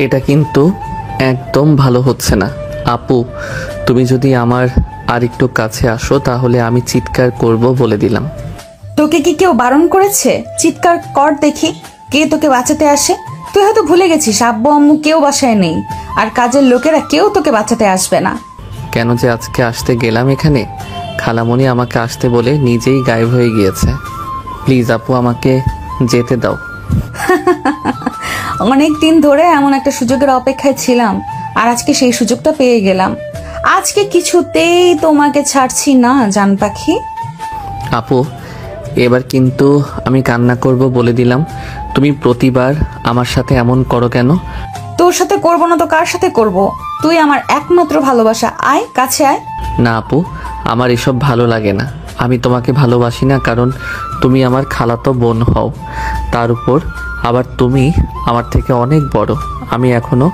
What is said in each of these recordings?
এটা কিন্তু একদম ভালো হচ্ছে না আপু। তুমি যদি আমার আর একটু কাছে আসো তাহলে আমি চিৎকার করব বলে দিলাম। তোকে কি কেউ বারণ করেছে? চিৎকার কর দেখি, কে তোকে বাঁচাতে আসে। তুই হয়তো ভুলে গেছিস আব্বু আম্মু কেউ বাসায় নেই, আর কাজের লোকেরা কেউ তোকে বাঁচাতে আসবে না। কেন যে আজকে আসতে গেলাম এখানে, খালামণি আমাকে আসতে বলে নিজেই গায়েব হয়ে গিয়েছে। প্লিজ আপু আমাকে যেতে দাও। অনেক দিন ধরে এমন একটা সুযোগের অপেক্ষায় ছিলাম, আর আজকে সেই সুযোগটা পেয়ে গেলাম। আজকে কিছুতেই তোমাকে ছাড়ছি না জান পাখি। আপু এবার কিন্তু আমি কান্না করব বলে দিলাম। তুমি প্রতিবার আমার সাথে এমন করো কেন? তোর সাথে করবো না তো কার সাথে করব? তুই আমার একমাত্র ভালোবাসা, আয় কাছে আয়। না আপু, আমার এসব ভালো লাগে না। আমি তোমাকে ভালোবাসি না কারণ তুমি আমার খালাতো বোন হও, তার উপর আবার তুমি আমার থেকে অনেক বড়। আমি এখনো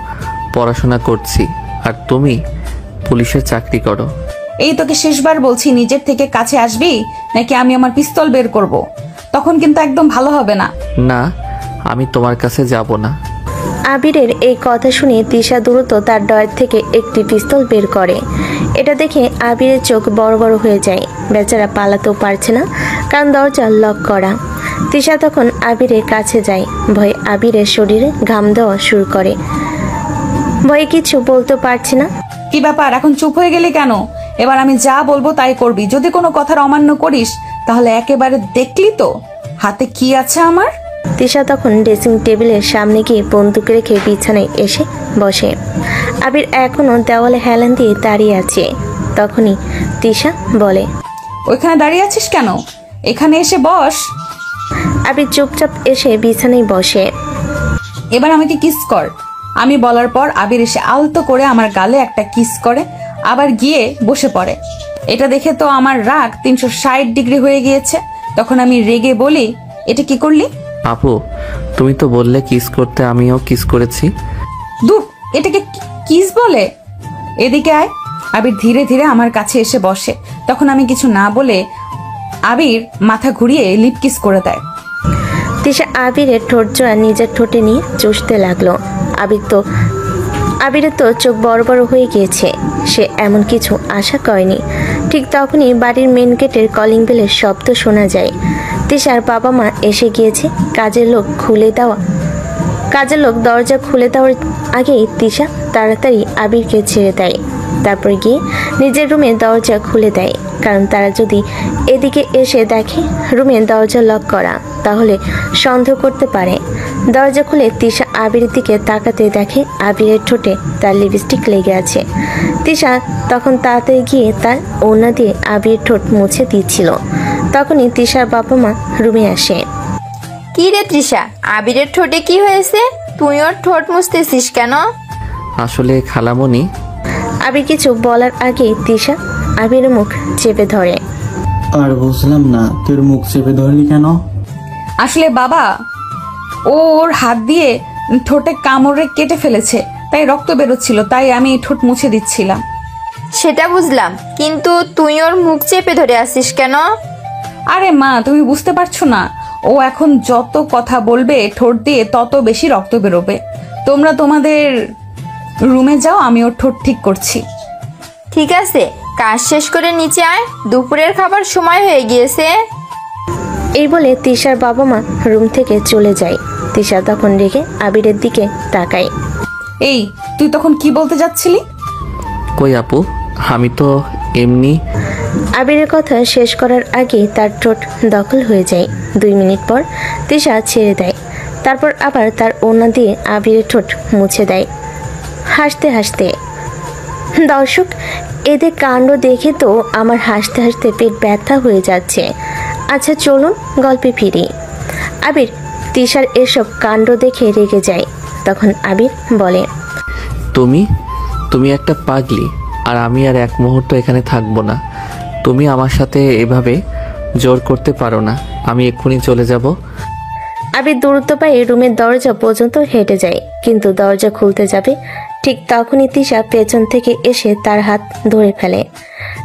পড়াশোনা করছি আর তুমি পুলিশের চাকরি করো। এই তোকে শেষবার বলছি, নিজের থেকে কাছে আসবি নাকি আমি আমার পিস্তল বের করব। তখন কিন্তু একদম ভালো হবে না। না, আমি তোমার কাছে যাব না। আবিরের এই কথা শুনে তিশা দ্রুত তার ডয়ের থেকে একটি পিস্তল বের করে। এটা দেখে আবিরের চোখ বড় বড় হয়ে যায়। বেচারা পালাতেও পারছে না কারণ দরজা লক করা। তিশা তখন আবিরের কাছে যায়। ভয়ে আবিরের শরীরে ঘাম দেওয়া শুরু করে। ভয়ে কিছু বলতে পারছে না। কি ব্যাপার, এখন চুপ হয়ে গেলি কেন? এবার আমি যা বলবো তাই করবি। যদি কোনো কথার অমান্য করিস তাহলে একেবারে দেখলি তো হাতে কি আছে আমার। তিশা তখন ড্রেসিং টেবিলের সামনে গিয়ে বন্দুক রেখে বিছানায় এসে বসে। আবির এখনো দেওয়ালে হেলান দিয়ে দাঁড়িয়ে আছে। তখনই তিশা বলে, ওইখানে দাঁড়িয়ে আছিস কেন? এখানে এসে বস। আবির চুপচাপ এসে বিছানায় বসে। এবার আমাকে কিস কর। আমি বলার পর আবির এসে আলতো করে আমার গালে একটা কিস করে, আবার গিয়ে বসে পড়ে। এটা দেখে তো আমার রাগ 360 ডিগ্রি হয়ে গিয়েছে। তখন আমি রেগে বলি, এটা কি করলি? আপু তুমি তো বললে কিস করতে, আমিও কিস করেছি। দূর, এটাকে কিস বলে? এদিকে আয়। আবির ধীরে ধীরে আমার কাছে এসে বসে। তখন আমি কিছু না বলে আবির মাথা ঘুরিয়ে লিপ কিস করে দেয়। তিশা আবিরের ঠোঁট জোড়া নিজের ঠোঁটে নিয়ে চুষতে লাগলো। আবিরের তো চোখ বড় বড় হয়ে গিয়েছে। সে এমন কিছু আশা করেনি। ঠিক তখনই বাড়ির মেন গেটের কলিং বেলের শব্দ শোনা যায়। তিশার বাবা মা এসে গিয়েছে। কাজের লোক দরজা খুলে দেওয়ার আগেই তিশা তাড়াতাড়ি আবিরকে ছেড়ে দেয়। তারপর গিয়ে নিজের রুমে দরজা খুলে দেয়, কারণ তারা যদি এদিকে এসে দেখে রুমে দরজা লক করা তাহলে সন্দেহ করতে পারে। দরজা খুলে তিশা আবিরের দিকে তাকাতে দেখে আবিরের ঠোঁটে তার লিপস্টিক লেগে আছে। তিশা তখন তাড়াতাড়ি গিয়ে তার ওড়না দিয়ে আবিরের ঠোঁট মুছে দিচ্ছিল। তখনই তিশার বাবা মা রুমে আসে। কি রে তৃষা, আবিরের ঠোঁটে কি হয়েছে? তুই ওর ঠোঁট মুছতেছিস কেন? আসলে খালামণি। আবির কিছু বলার আগে তিশা আবিরের মুখ চেপে ধরে। আর বুঝলাম না, তোর মুখ চেপে ধরলি কেন? আসলে বাবা, ওর হাত দিয়ে ঠোঁটে কামড়ে কেটে ফেলেছে, তাই রক্ত বেরোচ্ছিল, তাই আমি ঠোঁট মুছে দিচ্ছিলাম। সেটা বুঝলাম, কিন্তু তুই ওর মুখ চেপে ধরে আসিস কেন? আরে মা, তুমি বুঝতে পারছো না? ও এখন যত কথা বলবে ঠোঁট দিয়ে তত বেশি রক্ত বেরোবে। তোমরা তোমাদের রুমে যাও, আমি ওর ঠোঁট ঠিক করছি। ঠিক আছে, কাজ শেষ করে নিচে আয়, দুপুরের খাবার সময় হয়ে গিয়েছে। এই বলে তিশার বাবা মা রুম থেকে চলে যায়। তিশা তখন রেগে আবিরের দিকে তাকায়। এই, তুই তখন কি বলতে যাচ্ছিলি? কই আপু, আমি তো এমনি। আবিরের কথা শেষ করার আগে তার ঠোঁট দখল হয়ে যায়। 2 মিনিট পর তিশা ছেড়ে দেয়। তারপর আবার তার ওড়না দিয়ে আবিরের ঠোঁট মুছে দেয় হাসতে হাসতে। দর্শক, এদের কাণ্ড দেখে তো আমার হাসতে হাসতে পেট ব্যথা হয়ে যাচ্ছে। আচ্ছা চলুন গল্পে ফিরি। আবির তিশার এসব কাণ্ড দেখে রেগে যায়। তখন আবির বলে, তুমি একটা পাগলি, আর আমি আর এক মুহূর্ত এখানে থাকবো না। তুমি আমার সাথে এভাবে জোর করতে পারো না। আমি এক্ষুনি চলে যাব। আবির দ্রুত পায়ে রুমের দরজা পর্যন্ত হেঁটে যায়, কিন্তু দরজা খুলতে যাবে ঠিক তখনই তিশা পেছন থেকে এসে তার হাত ধরে ফেলে।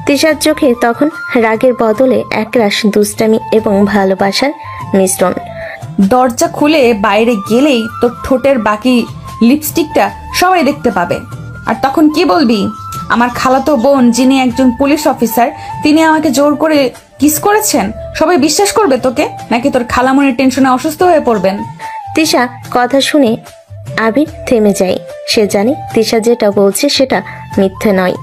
তিশার চোখে তখন রাগের বদলে একরাশ দুষ্টামি এবং ভালোবাসার মিশ্রণ। দরজা খুলে বাইরে গেলেই তোর ঠোঁটের বাকি লিপস্টিকটা সবাই দেখতে পাবে। আর তখন কি বলবি? আমার খালাতো বোন, যিনি একজন পুলিশ অফিসার, তিনি আমাকে জোর করে কিস করেছেন। সবাই বিশ্বাস করবে তোকে, নাকি তোর খালামণির টেনশনে অসুস্থ হয়ে পড়বেন? তিশা কথা শুনে আবির থেমে যায়। সে জানে তিশা যেটা বলছে সেটা মিথ্যে নয়।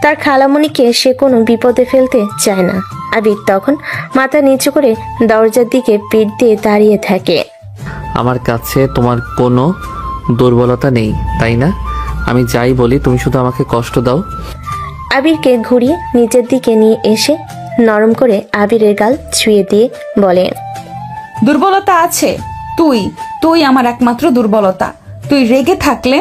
তার খালামণিকে সে কোনো বিপদে ফেলতে চায় না। আবির তখন মাথা নিচু করে দরজার দিকে পিঠ দিয়ে দাঁড়িয়ে থাকে। আমার কাছে তোমার কোনো দুর্বলতা নেই, তাই না? আমি যাই বলি তুমি শুধু আমাকে কষ্ট দাও। আবিরকে ঘুরিয়ে নিচের দিকে নিয়ে এসে নরম করে আবিরের গাল ছুঁয়ে দিয়ে বলে, দুর্বলতা আছে। তুই আমার একমাত্র দুর্বলতা। তুই রেগে থাকলে,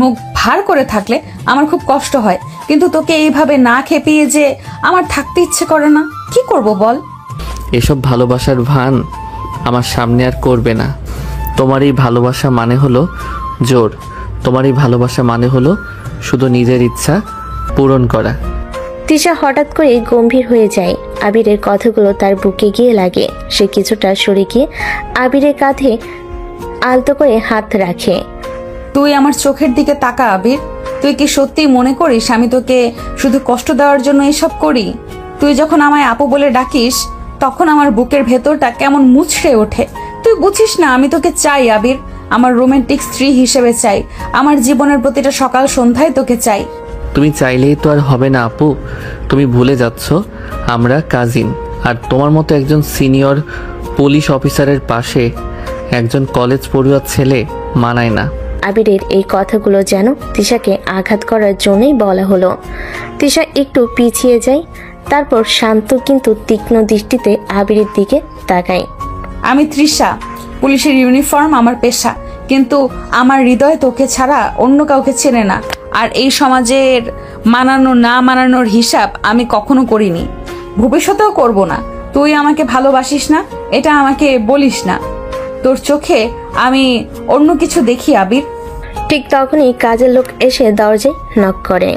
মুখ ভার করে থাকলে আমার খুব কষ্ট হয়, কিন্তু তোকে এইভাবে না খেপিয়ে যে আমার থাকতে ইচ্ছে করে না। কি করব বল? এসব ভালোবাসার ভান আমার সামনে আর করবে না। তোমার এই ভালোবাসা মানে হলো জোর। তোমার এই ভালোবাসা মানে হলো শুধু নিজের ইচ্ছা পূরণ করা। তিশা হঠাৎ করে গম্ভীর হয়ে যায়। আবিরের কথাগুলো তার বুকে গিয়ে লাগে। সে কিছুটা সরে গিয়ে আবিরের কাঁধে আলতো করে হাত রাখে। তুই আমার চোখের দিকে তাকা আবির। তুই কি সত্যি মনে করিস আমি তোকে শুধু কষ্ট দেওয়ার জন্য এসব করি? তুই যখন আমায় আপু বলে ডাকিস, তখন আমার বুকের ভেতরটা কেমন মুচড়ে ওঠে। তুই বুঝিস না আমি তোকে চাই আবির, আমার রোমান্টিক স্ত্রী হিসেবে চাই। আমার জীবনের প্রতিটা সকাল সন্ধ্যায় তোকে চাই। তুমি চাইলেই তো আর হবে না আপু। তুমি ভুলে যাচ্ছ আমরা কাজিন। আর তোমার মতো একজন সিনিয়র পুলিশ অফিসারের পাশে একজন কলেজ পড়ুয়া ছেলে মানায় না। আবিরের এই কথাগুলো যেন তিশাকে আঘাত করার জন্যই বলা হলো। তিশা একটু পিছিয়ে যায়, তারপর শান্ত কিন্তু তীক্ষ্ণ দৃষ্টিতে আবিরের দিকে তাকায়। আমি তৃষা, পুলিশের ইউনিফর্ম আমার পেশা, কিন্তু আমার হৃদয় তোকে ছাড়া অন্য কাউকে চেনে না। আর এই সমাজের মানানো না মানানোর হিসাব আমি কখনো করিনি, ভবিষ্যতেও করব না। তুই আমাকে ভালোবাসিস না এটা আমাকে বলিস না। তোর চোখে আমি অন্য কিছু দেখি আবির। ঠিক তখনই কাজের লোক এসে দরজায় নক করে।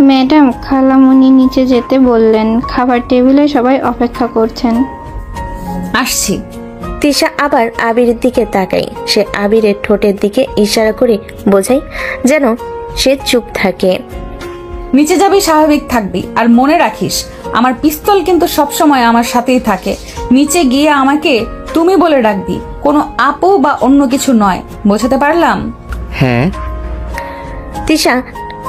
ম্যাডাম, খালামণি নিচে যেতে বললেন, খাবার টেবিলে সবাই অপেক্ষা করছেন। আসছি। তিশা আবার আবিরের দিকে তাকায়। সে আবিরের ঠোঁটের দিকে ইশারা করে বোঝায় যেন সে চুপ থাকে। নিচে যাবি, স্বাভাবিক থাকবি, আর মনে রাখিস আমার পিস্তল কিন্তু সবসময় আমার সাথেই থাকে। নিচে গিয়ে আমাকে তুমি বলে ডাকবি, কোনো আপু বা অন্য কিছু নয়। বোঝাতে পারলাম? হ্যাঁ। তিশা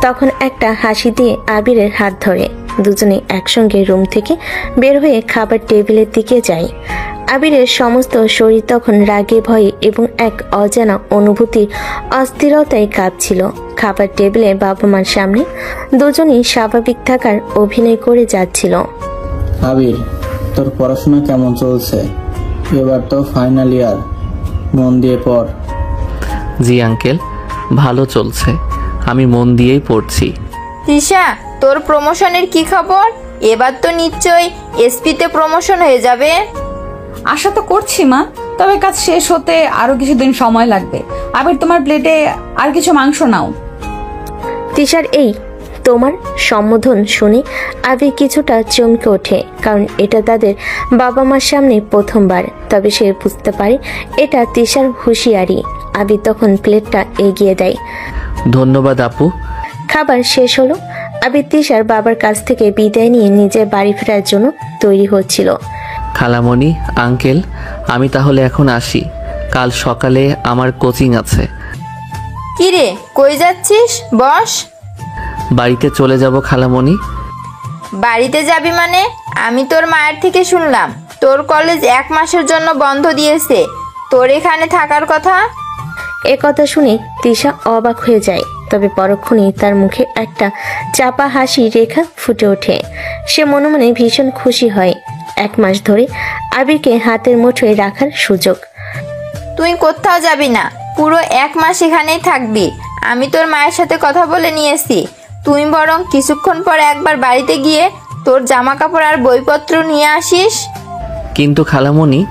তখন একটা হাসি দিয়ে আবিরের হাত ধরে দুজনে একসঙ্গে রুম থেকে বের হয়ে খাবার টেবিলের দিকে যায়। আবিরের সমস্ত শরীর তখন রাগে ভয়ে এবং এক অজানা অনুভূতির অস্থিরতায় কাঁপছিল। খাবার টেবিলে বাবা মার সামনে দুজনই স্বাভাবিক থাকার অভিনয় করে যাচ্ছিল। আবির, তোর পড়াশোনা কেমন চলছে? এবার তো ফাইনাল ইয়ার, মন দিয়ে পড়। জি আঙ্কেল, ভালো চলছে। আমি মন দিয়েই পড়ছি। তৃষা, তোর প্রমোশনের কি খবর? এবার তো নিশ্চয়ই এসপিতে প্রমোশন হয়ে যাবে। আশা তো করছি মা, তবে কাজ শেষ হতে আরো কিছুদিন সময় লাগবে। আবির, তোমার প্লেটে আর কিছু মাংস নাও। তিশার এই তোমার সম্বোধন শুনে আবির কিছুটা চমকে ওঠে, কারণ এটা তাদের বাবা মার সামনে প্রথমবার। তবে সে বুঝতে পারে এটা তিশার হুঁশিয়ারি। আবির তখন প্লেটটা এগিয়ে দেয়। ধন্যবাদ আপু। খাবার শেষ হলো। আবির তিশার বাবার কাছ থেকে বিদায় নিয়ে নিজের বাড়ি ফেরার জন্য তৈরি হচ্ছিল। খালামণি, আঙ্কেল, আমি তাহলে এখন আসি। কাল সকালে আমার কোচিং আছে। কিরে, কই যাচ্ছিস? বস। বাড়িতে চলে যাব খালামণি। বাড়িতে যাবি মানে? আমি তোর মায়ের থেকে শুনলাম তোর কলেজ 1 মাসের জন্য বন্ধ দিয়েছে। তোর এখানে থাকার কথা। এ কথা শুনে তিশা অবাক হয়ে যায়, তবে পরক্ষণেই তার মুখে একটা চাপা হাসি রেখা ফুটে ওঠে। সে মনে মনে ভীষণ খুশি হয়। 1 মাস ধরে আবিরকে হাতের মুঠোয় রাখার সুযোগ। তুই কোথাও যাবি না, পুরো 1 মাস এখানেই থাকবি। আমি তোর মায়ের সাথে কথা বলে নিয়েছি। তুই বরং কিছুক্ষণ পর একবার বাড়িতে গিয়ে তোর জামা কাপড় আর বইপত্র নিয়ে আসিস। কিন্তু খালামণি।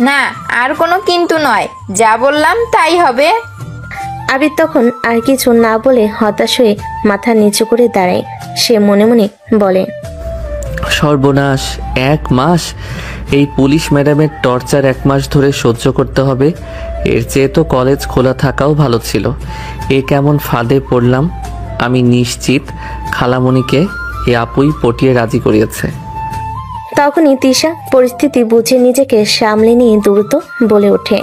না, আর কোনো কিন্তু নয়, যা বললাম তাই হবে। আবির তখন আর কিছু না বলে হতাশ হয়ে মাথা নিচু করে দাঁড়ায়। সে মনে মনে বলে, সর্বনাশ, 1 মাস! এই পুলিশ ম্যাডামের টর্চার 1 মাস ধরে সহ্য করতে হবে। এর চেয়ে তো কলেজ খোলা থাকাও ভালো ছিল। এ কেমন ফাঁদে পড়লাম। আমি নিশ্চিত খালামণিকে এ আপুই পটিয়ে রাজি করিয়েছে। তখনই তিশা পরিস্থিতি বুঝে নিজেকে সামলে নিয়ে দ্রুত বলে ওঠে,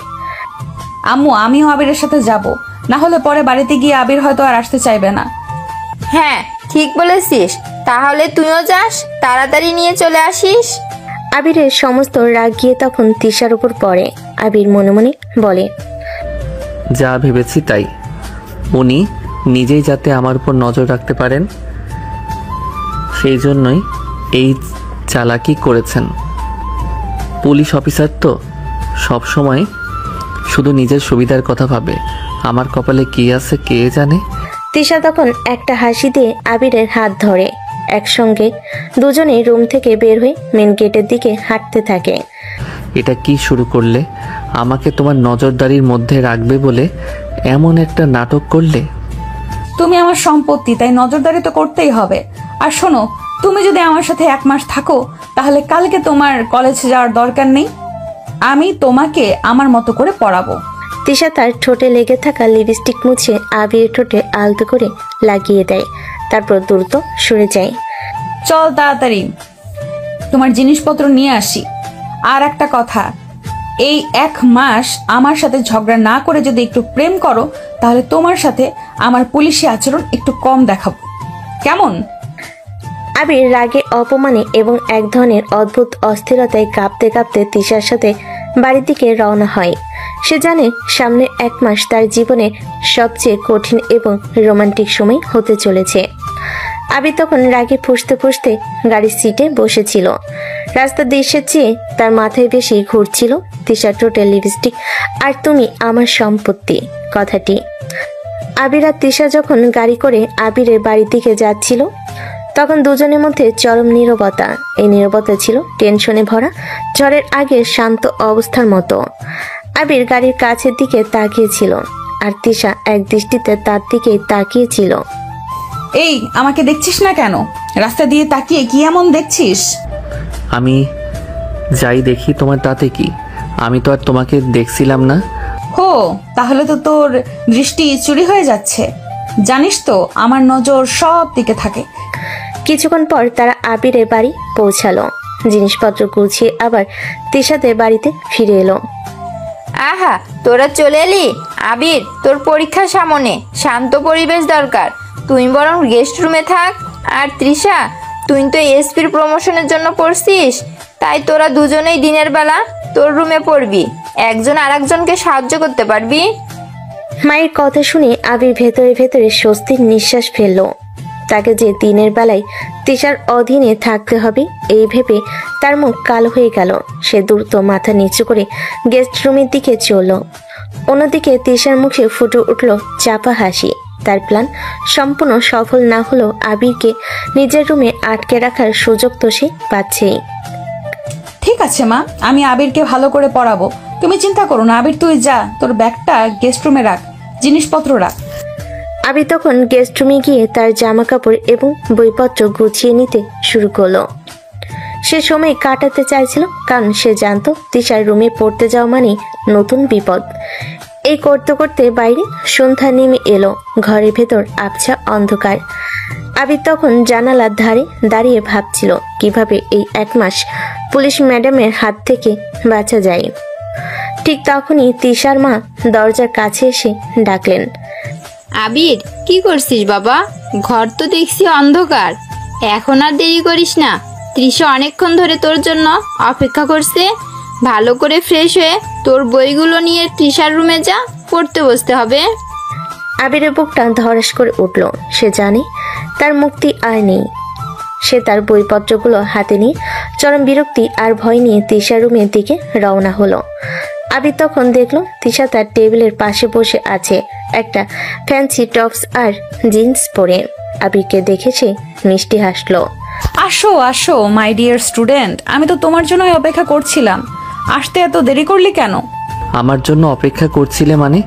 আম্মু, আমিও আবিরের সাথে যাব, না হলে পরে বাড়িতে গিয়ে আবির হয়তো আর আসতে চাইবে না। হ্যাঁ, ঠিক বলেছিস। তাহলে তুইও যাস, তাড়াতাড়ি নিয়ে চলে আসিস। আবিরের সমস্ত রাগ গিয়ে তখন তিশার উপর পড়ে। আবির মনে মনে বলে, যা ভেবেছি তাই। উনি নিজেই যাতে আমার উপর নজর রাখতে পারেন সেই জন্যই এই চালাকি করেছেন। পুলিশ অফিসার তো সব সময় শুধু নিজের সুবিধার কথা ভাবে। আমার কপালে কি আছে কে জানে। তিশা তখন একটা হাসি দিয়ে আবিরের হাত ধরে একসঙ্গে দুজনে রুম থেকে বের হয়ে মেন গেটের দিকে হাঁটতে থাকে। এটা কি শুরু করলে? আমাকে তোমার নজরদারির মধ্যে রাখবে বলে এমন একটা নাটক করলে। তুমি আমার সম্পত্তি, তাই নজরদারি তো করতেই হবে। আর শোনো, তুমি যদি আমার সাথে 1 মাস থাকো তাহলে কালকে তোমার কলেজে যাওয়ার দরকার নেই। আমি তোমাকে আমার মতো করে পড়াবো। তিশা তার ঠোঁটে লেগে থাকা লিপস্টিক মুছে আবিরের ঠোঁটে আলতো করে লাগিয়ে দেয়, তারপর দ্রুত সরে যায়। চল তাড়াতাড়ি তোমার জিনিসপত্র নিয়ে আসি। আর একটা কথা, এই 1 মাস আমার সাথে ঝগড়া না করে যদি একটু প্রেম করো তাহলে তোমার সাথে আমার পুলিশি আচরণ একটু কম দেখাবো, কেমন? আবির রাগে, অপমানে এবং এক ধরনের অদ্ভুত অস্থিরতায় কাঁপতে কাঁপতে তিশার সাথে বাড়ির দিকে রওনা হয়। সে জানে সামনে 1 মাস তার জীবনের সবচেয়ে কঠিন এবং রোমান্টিক সময় হতে চলেছে। আবির তখন রাগে ফুঁসতে ফুঁসতে গাড়ির সিটে বসেছিল। রাস্তার দৃশ্যের চেয়ে তার মাথায় বেশি ঘুরছিল তিশার ঠোঁটে লিপস্টিক আর তুমি আমার সম্পত্তি কথাটি। আবির আর তিশা যখন গাড়ি করে আবিরের বাড়ির দিকে যাচ্ছিল তখন দুজনের মধ্যে চরম নীরবতা। এই নীরবতা ছিল টেনশনে ভরা, ঝড়ের আগে শান্ত অবস্থার মতো। আবির গাড়ির কাছের দিকে তাকিয়েছিল আর তিশা এক দৃষ্টিতে তার দিকেই তাকিয়েছিল। এই, আমাকে দেখছিস না কেন? রাস্তা দিয়ে তাকিয়ে কি এমন দেখছিস? আমি যাই দেখি তোমার তাতে কি? আমি তো আর তোমাকে দেখছিলাম না। হো, তাহলে তো তোর দৃষ্টি চুরি হয়ে যাচ্ছে। জানিস তো আমার নজর সব দিকে থাকে। কিছুক্ষণ পর তারা আবিরের বাড়ি পৌঁছালো। জিনিসপত্র গুছিয়ে আবার তিশাদের বাড়িতে ফিরে এলো। আহা, তোরা চলে এলি। আবির, তোর পরীক্ষা সামনে, শান্ত পরিবেশ দরকার। তুই বরং গেস্ট রুমে থাক। আর তৃষা, তুই তো এসপির প্রমোশনের জন্য পড়ছিস, তাই তোরা দুজনেই দিনের বেলা তোর রুমে পড়বি, একজন আরেকজনকে সাহায্য করতে পারবি। মায়ের কথা শুনে আবির ভেতরে ভেতরে স্বস্তির নিঃশ্বাস ফেলল। তাকে যে দিনের বেলায় তিশার অধীনে থাকতে হবে এই ভেবে তার মুখ কালো হয়ে গেল। সে দ্রুত মাথা নিচু করে গেস্ট রুমের দিকে চলল। অন্যদিকে তিশার মুখে ফুটে উঠল চাপা হাসি। তার প্ল্যান সম্পূর্ণ সফল না হলেও আবিরকে নিজের রুমে আটকে রাখার সুযোগ তো সে পাচ্ছেই। ঠিক আছে মা, আমি আবিরকে ভালো করে পড়াবো, তুমি চিন্তা করো না। আবির, তুই যা, তোর ব্যাগটা গেস্ট রুমে রাখ, জিনিসপত্র রাখ। আবির তখন গেস্ট রুমে গিয়ে তার জামা কাপড় এবং বইপত্র গুছিয়ে নিতে শুরু করলো। সে সময় কাটাতে চাইছিল কারণ সে জানতো তিশার রুমে পড়তে যাওয়া মানে নতুন বিপদ। এই করতে করতে বাইরে সন্ধ্যা নেমে এলো। ঘরের ভেতর আবছা অন্ধকার। আবির তখন জানালার ধারে দাঁড়িয়ে ভাবছিল কিভাবে এই 1 মাস পুলিশ ম্যাডামের হাত থেকে বাঁচা যায়। ঠিক তখনই তিশার মা দরজার কাছে এসে ডাকলেন, আবির, কি করছিস বাবা? ঘর তো দেখছি অন্ধকার। এখন আর দেরি করিস না, তৃষা অনেকক্ষণ ধরে তোর জন্য অপেক্ষা করছে। ভালো করে ফ্রেশ হয়ে তোর বইগুলো নিয়ে তৃষার রুমে যা, পড়তে বসতে হবে। আবিরের বুকটা ধড়াস করে উঠল। সে জানে তার মুক্তি আর নেই। সে তার বইপত্রগুলো হাতে নিয়ে চরম বিরক্তি আর ভয় নিয়ে তিশার রুমের দিকে রওনা হলো। আবির তখন দেখলো তিশা তার টেবিলের পাশে বসে আছে, একটা ফ্যান্সি টপস আর জিন্স পরে। আবিরকে দেখে সে মিষ্টি হাসলো। আসো আসো মাই ডিয়ার স্টুডেন্ট, আমি তো তোমার জন্যই অপেক্ষা করছিলাম। আসতে এত দেরি করলি কেন? আমার জন্য অপেক্ষা করছিলে মানে?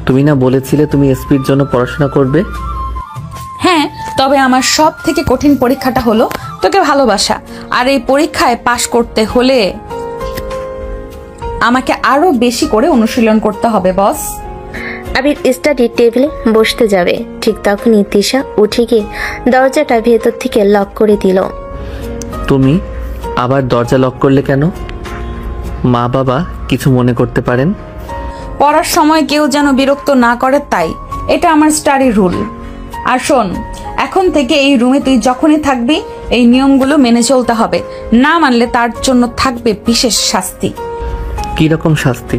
তুমি না বলেছিলে তুমি এসপির জন্য পড়াশোনা করবে? হ্যাঁ, তবে আমার সব থেকে কঠিন পরীক্ষাটা হলো তোকে ভালোবাসা। আর এই পরীক্ষায় পাশ করতে হলে আমাকে আরো বেশি করে অনুশীলন করতে হবে বস। আবির স্টাডি টেবিলে বসতে যাবে, ঠিক তখনই তিশা উঠে গিয়ে দরজাটা ভেতর থেকে লক করে দিল। তুমি আবার দরজা লক করলে কেন? মা বাবা কিছু মনে করতে পারেন। পড়ার সময় কেউ যেন বিরক্ত না করে, তাই এটা আমার স্টাডি রুল। আর শোন, এখন থেকে এই রুমে তুই যখনই থাকবি এই নিয়মগুলো মেনে চলতে হবে, না মানলে তার জন্য থাকবে বিশেষ শাস্তি। কি রকম শাস্তি?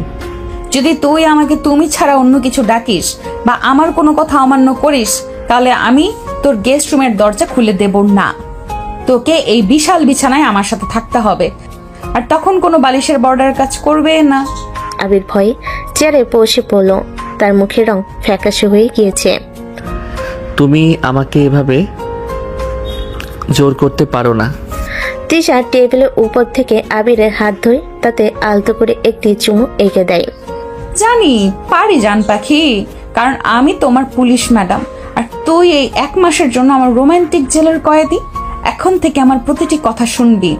যদি তুই আমাকে তুমি ছাড়া অন্য কিছু ডাকিস বা আমার কোনো কথা অমান্য করিস, তাহলে আমি তোর গেস্ট রুমের দরজা খুলে দেব না। তোকে এই বিশাল বিছানায় আমার সাথে থাকতে হবে, আর তখন কোনো বালিশের বর্ডার কাজ করবে না। আবির ভয়ে চেয়ারে বসে পড়ল, তার মুখের রং ফ্যাকাশে হয়ে গিয়েছে। তুমি আমাকে এভাবে জোর করতে পারো না। তিশা টেবিলের উপর থেকে আবিরের হাত ধরে তাতে আলতো করে একটি চুমু এঁকে দেয়। জানি পারি জান পাখি, কারণ আমি তোমার পুলিশ ম্যাডাম, আর তুই এই 1 মাসের জন্য আমার রোমান্টিক জেলের কয়েদি। এখন থেকে আমার প্রতিটি কথা শুনবি।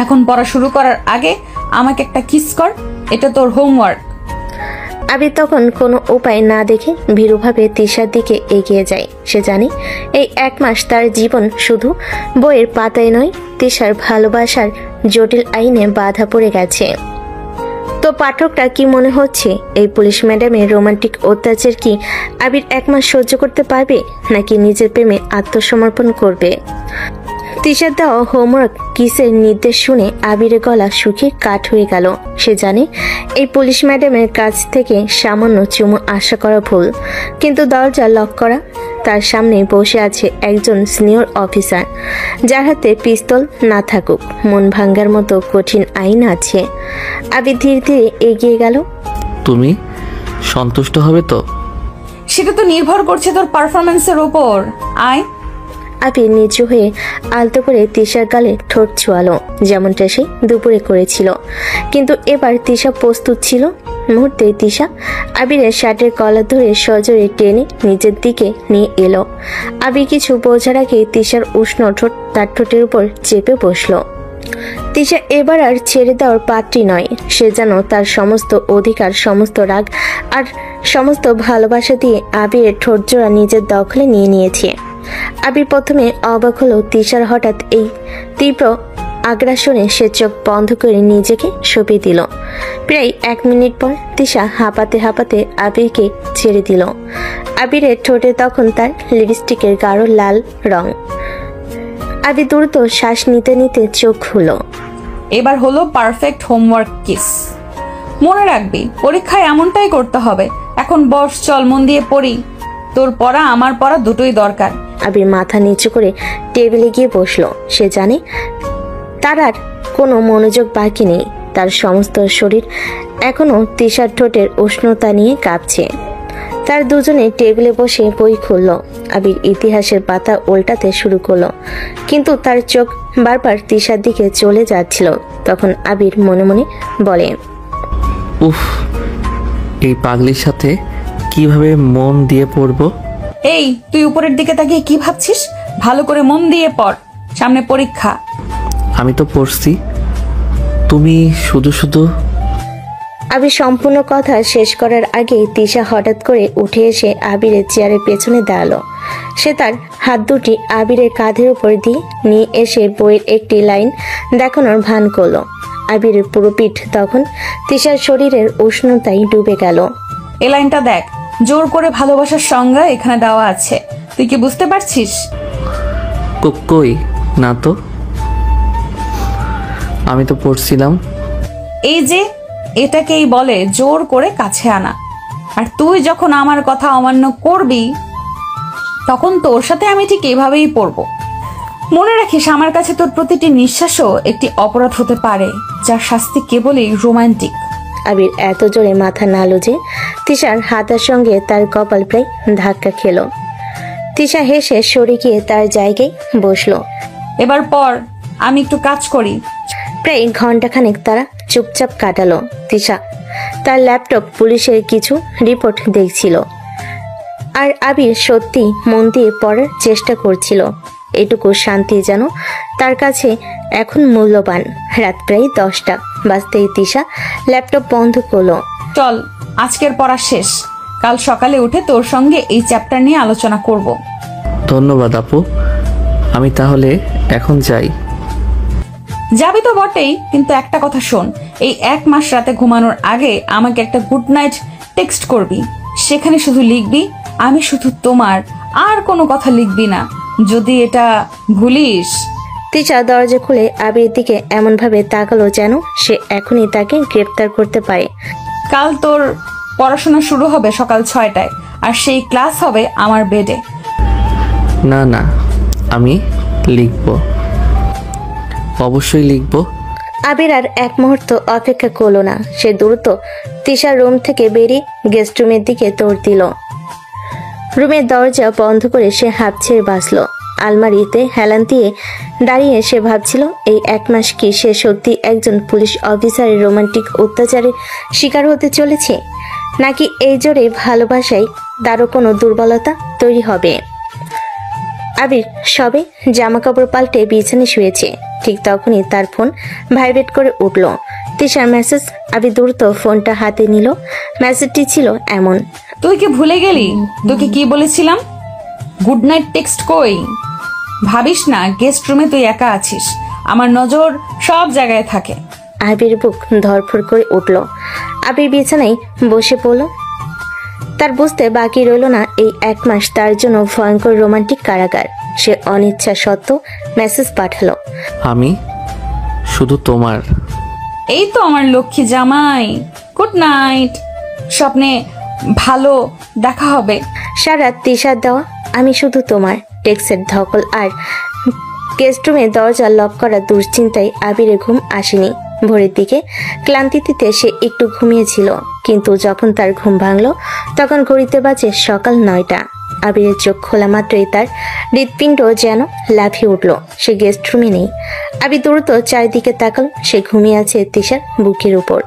এখন পড়া শুরু করার আগে আমাকে একটা কিস কর, এটা তোর হোমওয়ার্ক। আবির তখন কোনো উপায় না দেখে ভীরুভাবে তিশার দিকে এগিয়ে যায়। সে জানে এই 1 মাস তার জীবন শুধু বইয়ের পাতায় নয়, তিশার ভালোবাসার জটিল আইনে বাধা পড়ে গেছে। তো পাঠকটা কি মনে হচ্ছে, এই পুলিশ ম্যাডামের রোমান্টিক অত্যাচার কি আবির 1 মাস সহ্য করতে পারবে, নাকি নিজের প্রেমে আত্মসমর্পণ করবে? তিশার দেওয়া হোমওয়ার্ক কিসের নির্দেশ শুনে আবিরের গলা শুকিয়ে কাঠ হয়ে গেল। সে জানে এই পুলিশ ম্যাডামের কাছ থেকে সামান্য চুমু আশা করা ভুল, কিন্তু দরজা লক করা। তার সামনে বসে আছে একজন সিনিয়র অফিসার, যার হাতে পিস্তল না থাকুক মন ভাঙ্গার মতো কঠিন আইন আছে। আবির ধীরে ধীরে এগিয়ে গেল। তুমি সন্তুষ্ট হবে তো? সেটা তো নির্ভর করছে তোর পারফরমেন্সের উপর। আয়। আবির নিচু হয়ে আলতো করে তিশার গালে ঠোঁট ছোঁয়ালো, যেমনটা সে দুপুরে করেছিল। কিন্তু এবার তিশা প্রস্তুত ছিল। মুহূর্তেই তিশা আবিরের শার্টের কলার ধরে সজোরে টেনে নিজের দিকে নিয়ে এলো। আবির কিছু বোঝার আগে তিশার উষ্ণ ঠোঁট তার ঠোঁটের উপর চেপে বসলো। তিশা এবার আর ছেড়ে দেওয়ার পাত্রী নয়। সে যেন তার সমস্ত অধিকার, সমস্ত রাগ আর সমস্ত ভালোবাসা দিয়ে আবিরের ঠোঁট জোড়া নিজের দখলে নিয়ে নিয়েছে। আবির প্রথমে অবাক হলো তিশার হঠাৎ এই তীব্র আগ্রাসনে। সে চোখ বন্ধ করে নিজেকে সঁপে দিল। প্রায় 1 মিনিট পর তিশা হাঁপাতে হাঁপাতে আবিরকে ছেড়ে দিল। আবিরের ঠোঁটে তখন তার লিপস্টিকের গাঢ় লাল রং। আবির দ্রুত শ্বাস নিতে নিতে চোখ খুলো। এবার হলো পারফেক্ট হোমওয়ার্ক কিস। মনে রাখবি পরীক্ষায় এমনটাই করতে হবে। এখন বস, চল মন দিয়ে পড়ি। তোর পড়া আমার পড়া দুটোই দরকার। আবির মাথা নিচু করে টেবিলে গিয়ে বসলো। সে জানে তার আর কোনো মনোযোগ বাকি নেই। তার সমস্ত শরীর এখনো তিশার ঠোঁটের উষ্ণতা নিয়ে কাঁপছে। তার দুজনে টেবিলে বসে বই খুলল। আবির ইতিহাসের পাতা উল্টাতে শুরু করলো, কিন্তু তার চোখ বারবার তিশার দিকে চলে যাচ্ছিল। তখন আবির মনে মনে বলে, উফ, এই পাগলির সাথে কিভাবে মন দিয়ে পড়বো? এই তুই উপরের দিকে তাকিয়ে কি ভাবছিস? ভালো করে মন দিয়ে পড়, সামনে পরীক্ষা। আমি তো পড়ছি, তুমি শুধু শুধু। আবির সম্পূর্ণ কথা শেষ করার আগেই তিশা হঠাৎ করে উঠে এসে আবিরের চেয়ারের পেছনে দাঁড়ালো। সে তার হাত দুটি আবিরের কাঁধের উপর দিয়ে নিয়ে এসে বইয়ের একটি লাইন দেখানোর ভান করলো। আবিরের পুরো পিঠ তখন তিশার শরীরের উষ্ণতায় ডুবে গেল। এই লাইনটা দেখ, জোর করে ভালোবাসার সংজ্ঞা এখানে দেওয়া আছে। তুই কি বুঝতে পারছিস? কই না তো, আমি তো পড়ছিলাম। এই যে এটাকেই বলে জোর করে কাছে আনা। আর তুই যখন আমার কথা অমান্য করবি, তখন তোর সাথে আমি ঠিক এভাবেই পড়বো। মনে রাখিস, আমার কাছে তোর প্রতিটি নিঃশ্বাসও একটি অপরাধ হতে পারে, যার শাস্তি কেবলই রোমান্টিক। আবির এত জোরে মাথা নাড়ল যে তিশার হাতের সঙ্গে তার কপাল প্রায় ধাক্কা খেলো। তিশা হেসে সরে গিয়ে তার জায়গায় বসলো। এবার পর, আমি একটু কাজ করি। প্রায় ঘন্টাখানেক তারা চুপচাপ কাটালো। তিশা তার ল্যাপটপ পুলিশের কিছু রিপোর্ট দেখছিল। আর আবির সত্যি মন দিয়ে পড়ার চেষ্টা করছিল। এটুকু শান্তি যেন তার কাছে এখন মূল্যবান। রাত প্রায় 10টা বাজতেই তিশা ল্যাপটপ বন্ধ করলো। চল, আজকের পড়া শেষ। কাল সকালে উঠে তোর সঙ্গে এই চ্যাপ্টার নিয়ে আলোচনা করব। ধন্যবাদ আপু, আমি তাহলে এখন যাই। যাবি তো বটেই, কিন্তু একটা কথা শোন, এই 1 মাস রাতে ঘুমানোর আগে আমাকে একটা গুড নাইট টেক্সট করবি। সেখানে শুধু লিখবি আমি শুধু তোমার, আর কোনো কথা লিখবি না। যদি এটা ভুলিস। তিশা দরজা খুলে আবির দিকে এমনভাবে তাকালো যেন সে এখনই তাকে গ্রেপ্তার করতে পারে। কাল তোর পড়াশোনা শুরু হবে সকাল 6টায়, আর সেই ক্লাস হবে আমার বেডে। না না, আমি লিখব, অবশ্যই লিখব। আবির আর এক মুহূর্ত অপেক্ষা করলো না। সে দ্রুত তিশার রুম থেকে বেরিয়ে গেস্ট রুমের দিকে দৌড় দিল। রুমের দরজা বন্ধ করে সে হাঁপ ছেড়ে বাঁচল। আলমারিতে হেলান দিয়ে দাঁড়িয়ে সে ভাবছিল এই 1 মাস কি সে সত্যি একজন পুলিশ অফিসারের রোমান্টিক অত্যাচারের শিকার হতে চলেছে, নাকি এই জোরে ভালোবাসায় তারও কোনো দুর্বলতা তৈরি হবে। আবির সবে জামা কাপড় পাল্টে বিছানায় শুয়েছে, ঠিক তখনই তার ফোন ভাইব্রেট করে উঠল। তিশার মেসেজ। আবির দ্রুত ফোনটা হাতে নিল। মেসেজটি ছিল এমন: তুই কি ভুলে গেলি তোকে কি বলেছিলাম? গুড নাইট টেক্সট কই? ভাবিস না গেস্ট রুমে তুই একা আছিস, আমার নজর সব জায়গায় থাকে। আবির বুক ধরফর করে উঠল। আবির বিছানায় বসে পড়ল। তার বুঝতে বাকি রইল না এই 1 মাস তার জন্য ভয়ঙ্কর রোমান্টিক কারাগার। সে অনিচ্ছা সত্ত্বেও মেসেজ পাঠালো: আমি শুধু তোমার। এই তো আমার লক্ষ্মী জামাই, গুড নাইট, স্বপ্নে ভালো দেখা হবে। সারা তিশার দেওয়া আমি শুধু তোমার টেক্সের ধকল আর গেস্ট রুমে দরজা লক করা দুশ্চিন্তায় আবিরে ঘুম আসেনি। ভোরের দিকে ক্লান্তিতে সে একটু ঘুমিয়েছিল, কিন্তু যখন তার ঘুম ভাঙল তখন ঘড়িতে বাজে সকাল 9টা। আবিরের চোখ খোলা মাত্রই তার হৃৎপিণ্ড যেন লাফিয়ে উঠল। সে গেস্ট রুমে নেই। আবির দ্রুত চারিদিকে তাকাল। সে ঘুমিয়ে আছে তিশার বুকের উপর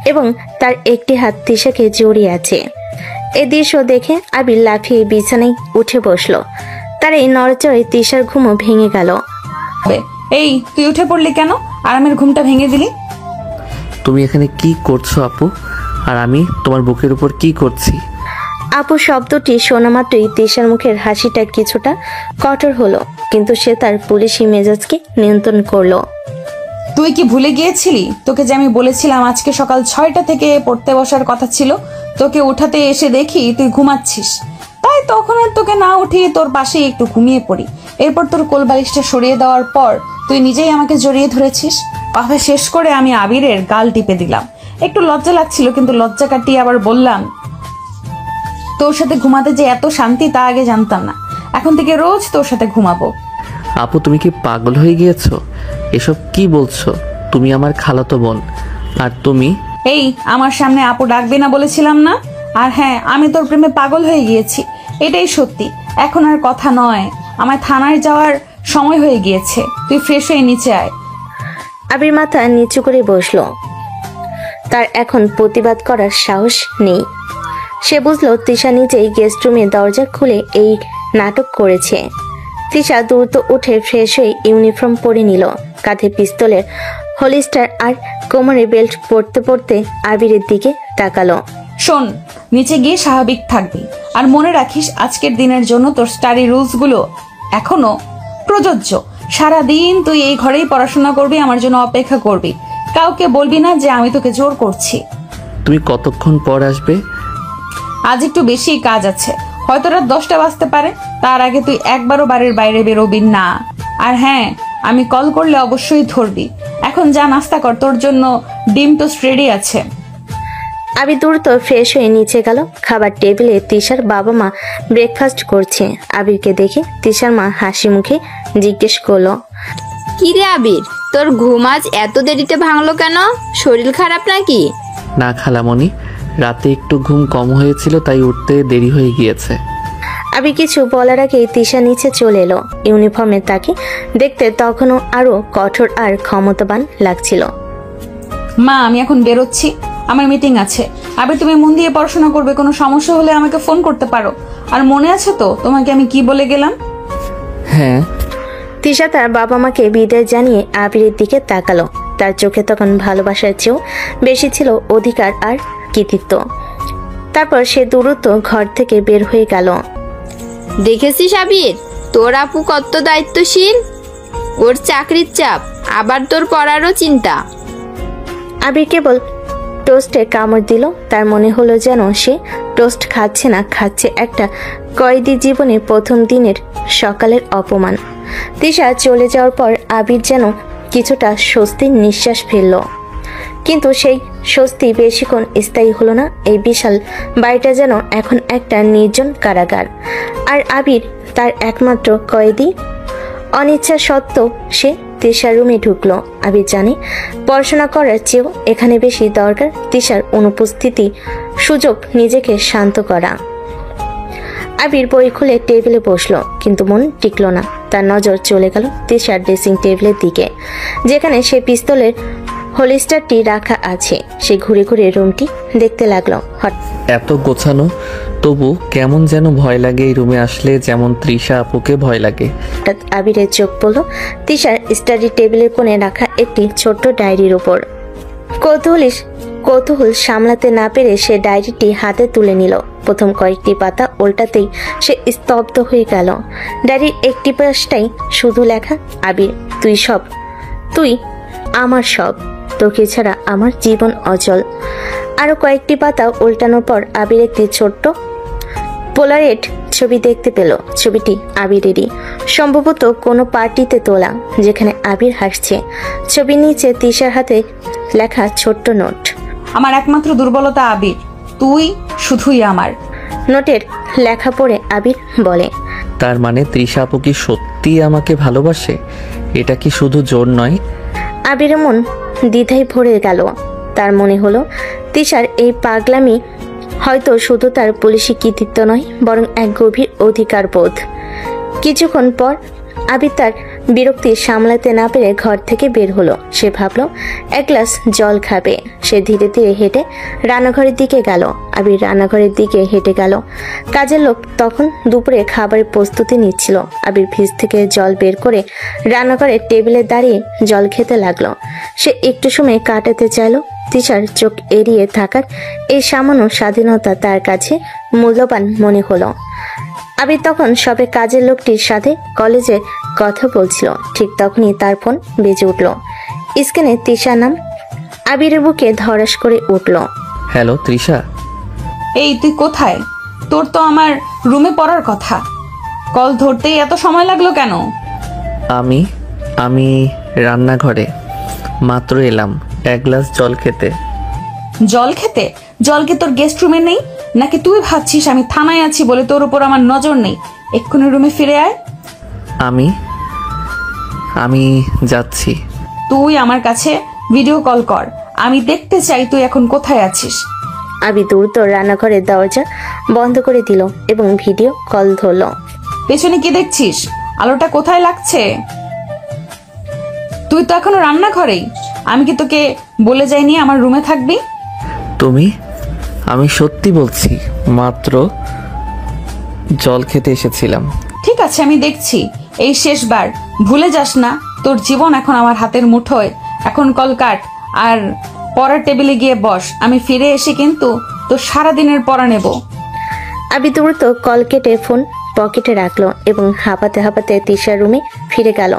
এবং তার একটি হাত তিশাকে জড়িয়ে আছে। এই দৃশ্য দেখে আবির লাফিয়ে বিছানায় উঠে বসলো। তার এই নড়চড়ে তিশার ঘুমও ভেঙে গেল। এই তুই উঠে পড়লি কেন? আরামের ঘুমটা ভেঙে দিলি। তুমি এখানে কি করছো আপু? আর আমি তোমার বুকের উপর কি করছি? আপু শব্দটি শোনা মাত্রই তিশার মুখের হাসিটা কিছুটা কঠোর হলো, কিন্তু সে তার পুলিশি মেজাজকে নিয়ন্ত্রণ করলো। তুই কি ভুলে গিয়েছিলি তোকে যে আমি বলেছিলাম আজকে সকাল 6টা থেকে পড়তে বসার কথা ছিল? তোকে উঠাতে এসে দেখি তুই ঘুমাচ্ছিস, তাই তখন আর তোকে না উঠিয়ে তোর পাশে একটু ঘুমিয়ে পড়ি। এরপর তোর কোলবালিশটা সরিয়ে দেওয়ার পর তুই নিজেই আমাকে জড়িয়ে ধরেছিস। কথা শেষ করে আমি আবিরের গাল টিপে দিলাম। একটু লজ্জা লাগছিল, কিন্তু লজ্জা কাটিয়ে আবার বললাম, তোর সাথে ঘুমাতে যে এত শান্তি তা আগে জানতাম না। এখন থেকে রোজ তোর সাথে ঘুমাবো। আপু তুমি কি পাগল হয়ে গিয়েছো? এসব কি বলছো? তুমি আমার খালাতো বোন, আর তুমি এই আমার সামনে আপু ডাকবে না বলেছিলাম না? আর হ্যাঁ, আমি তোর প্রেমে পাগল হয়ে গিয়েছি, এটাই সত্যি। এখন আর কথা নয়, আমার থানায় যাওয়ার সময় হয়ে গিয়েছে। তুই ফ্রেশ হয়ে নিচে আয়। আবির মাথা নিচু করে বসলো। তার এখন প্রতিবাদ করার সাহস নেই। সে বুঝলো তিশা নিজেই গেস্ট রুমে দরজা খুলে এই নাটক করেছে। তিশা দ্রুত উঠে ফ্রেশ হয়ে ইউনিফর্ম পরে নিল। কাঁধে পিস্তলের হোলিস্টার আর কোমরে বেল্ট পরতে পরতে আবিরের দিকে তাকালো। শোন, নিচে গিয়ে স্বাভাবিক থাকবি, আর মনে রাখিস আজকের দিনের জন্য তোর স্টাডি রুলস গুলো এখনো প্রযোজ্য। সারাদিন তুই এই ঘরেই পড়াশোনা করবি, আমার জন্য অপেক্ষা করবি। কাউকে বলবি না যে আমি তোকে জোর করছি। তুমি কতক্ষণ পর আসবে? আজ একটু বেশি কাজ আছে, হয়তো রাত 10টা বাজতে পারে। তার আগে তুই একবারও বাড়ির বাইরে বেরোবি না। আর হ্যাঁ, আমি কল করলে অবশ্যই ধরবি। এখন যা নাস্তা কর, তোর জন্য ডিম টোস্ট রেডি আছে। আবির দ্রুত ফ্রেশ হয়ে নিচে গেল। খাবার টেবিলে তিশার বাবা মা ব্রেকফাস্ট করছে। আবিরকে দেখে তিশার মা হাসি মুখে জিজ্ঞেস করলো, কি রে আবির, তোর ঘুম আজ এত দেরিতে ভাঙলো কেন? শরীর খারাপ নাকি? না খালামণি, রাতে একটু ঘুম কম হয়েছিল, তাই উঠতে দেরি হয়ে গিয়েছে। আবির কিছু বলার আগে তিশা নিচে চলে এলো। ইউনিফর্মে তাকে দেখতে তখনও আরো কঠোর আর ক্ষমতাবান লাগছিল। মা, আমি এখন বেরোচ্ছি, আমার মিটিং আছে। আবে তুমি মন দিয়ে পড়াশোনা করবে, কোনো সমস্যা হলে আমাকে ফোন করতে পারো। আর মনে আছে তো তোমাকে আমি কি বলে গেলাম? হ্যাঁ। তিশা তার বাবা মাকে বিদায় জানিয়ে আবিরের দিকে তাকালো। তার চোখে তখন ভালোবাসার চেয়েও বেশি ছিল অধিকার আর কৃতিত্ব। তারপর সে দ্রুত ঘর থেকে বের হয়ে গেল। দেখেছিস আবির, তোর আপু কত দায়িত্বশীল। ওর চাকরির চাপ, আবার তোর পড়ারও চিন্তা। আবির কেবল টোস্টে কামড় দিল। তার মনে হলো যেন সে টোস্ট খাচ্ছে না, খাচ্ছে একটা কয়েদি জীবনের প্রথম দিনের সকালের অপমান। তিশা চলে যাওয়ার পর আবির যেন কিছুটা স্বস্তির নিঃশ্বাস ফেলল, কিন্তু সেই স্বস্তি বেশিক্ষণ স্থায়ী হলো না। এই বিশাল বাড়িটা যেন এখন একটা নির্জন কারাগার, আর আবির তার একমাত্র কয়েদি। অনিচ্ছা সত্ত্বেও সে তিশার রুমে ঢুকলো। আবির জানে পড়াশোনা করার চেয়েও এখানে বেশি দরকার তিশার অনুপস্থিতি, সুযোগ নিজেকে শান্ত করা। আবির বই খুলে টেবিলে বসলো, কিন্তু মন টিকলো না। তার নজর চলে গেল তিশার ড্রেসিং টেবিলের দিকে, যেখানে সে পিস্তলের হোলিস্টারটি রাখা আছে। সে ঘুরে ঘুরে রুমটি দেখতে লাগলো। এত গোছানো, তবু কেমন যেন ভয় লাগে এই রুমে আসলে, যেমন তৃষা আপুকে ভয় লাগে। হঠাৎ আবিরের চোখ পড়ল তিশার স্টাডি টেবিলের কোণে রাখা একটি ছোট্ট ডায়েরির উপর। কৌতূহল সামলাতে না পেরে সে ডায়েরিটি হাতে তুলে নিল। প্রথম কয়েকটি পাতা উল্টাতেই সে স্তব্ধ হয়ে গেল। ডায়েরির একটি পাশটাই শুধু লেখা, আবির তুই আমার সব, তোকে ছাড়া আমার জীবন অচল। আরো কয়েকটি পাতা উল্টানোর পর আবির একটি ছোট্ট পোলারয়েড ছবি দেখতে পেল। ছবিটি আবিরেরই, সম্ভবত কোনো পার্টিতে তোলা, যেখানে আবির হাসছে। ছবির নিচে তিশার হাতে লেখা ছোট্ট নোট, আমার একমাত্র দুর্বলতা আবির, তুই শুধুই আমার। নোটের লেখা পড়ে আবির বলে, তার মানে তৃষা আপু কি সত্যি আমাকে ভালোবাসে? এটা কি শুধু জোর নয়? আবিরের মন দ্বিধায় ভরে গেল। তার মনে হলো তিশার এই পাগলামি হয়তো শুধু তার পুলিশি কৃতিত্ব নয়, বরং এক গভীর অধিকার বোধ। কিছুক্ষণ পর আবির তার বিরক্তি সামলাতে না পেরে ঘর থেকে বের হলো। সে ভাবল এক গ্লাস জল খাবে। সে ধীরে ধীরে হেঁটে রান্নাঘরের দিকে গেল। আবির রান্নাঘরের দিকে হেঁটে গেল। কাজের লোক তখন দুপুরে খাবারের প্রস্তুতি নিচ্ছিল। আবির ফ্রিজ থেকে জল বের করে রান্নাঘরের টেবিলে দাঁড়িয়ে জল খেতে লাগলো। সে একটু সময় কাটাতে চাইল। তিশার চোখ এড়িয়ে থাকার এই সামান্য স্বাধীনতা তার কাছে মূল্যবান মনে হলো। আবির তখন সবে কাজের লোকটির সাথে কলেজে কথা বলছিল। ঠিক তখনই তার ফোন বেজে উঠল। স্ক্রিনে তিশার নাম। আবিরের বুকে ধড়াস করে উঠল। হ্যালো তৃষা। এই তুই কোথায়? তোর তো আমার রুমে পড়ার কথা, কল ধরতেই এত সময় লাগলো কেন? আমি রান্নাঘরে মাত্র এলাম এক গ্লাস জল খেতে। জল খেতে? জল কি তোর গেস্ট রুমে নেই নাকি তুই ভাবছিস আমি থানায় আছি বলে তোর উপর আমার নজর নেই? এক্ষুনি রুমে ফিরে আয়। আমি যাচ্ছি। তুই আমার কাছে ভিডিও কল কর, আমি দেখতে চাই তুই এখন কোথায় আছিস। আবির দ্রুত রান্নাঘরের দরজা বন্ধ করে দিল এবং ভিডিও কল ধরল। পেছনে কি দেখছিস? আলোটা কোথায় লাগছে? তুই তো এখনো রান্নাঘরেই। আমি কি তোকে বলে যাইনি আমার রুমে থাকবি? আমি সত্যি বলছি, মাত্র জল খেতে এসেছিলাম। ঠিক আছে, আমি দেখছি। এই শেষবার, ভুলে যাস না তোর জীবন এখন আমার হাতের মুঠোয়। এখন কল কাট আর পড়ার টেবিলে গিয়ে বস। আমি ফিরে এসে কিন্তু তোর সারাদিনের পড়া নেব। আবির দ্রুত কল কেটে ফোন পকেটে রাখলো এবং হাঁপাতে হাঁপাতে তিশার রুমে ফিরে গেল।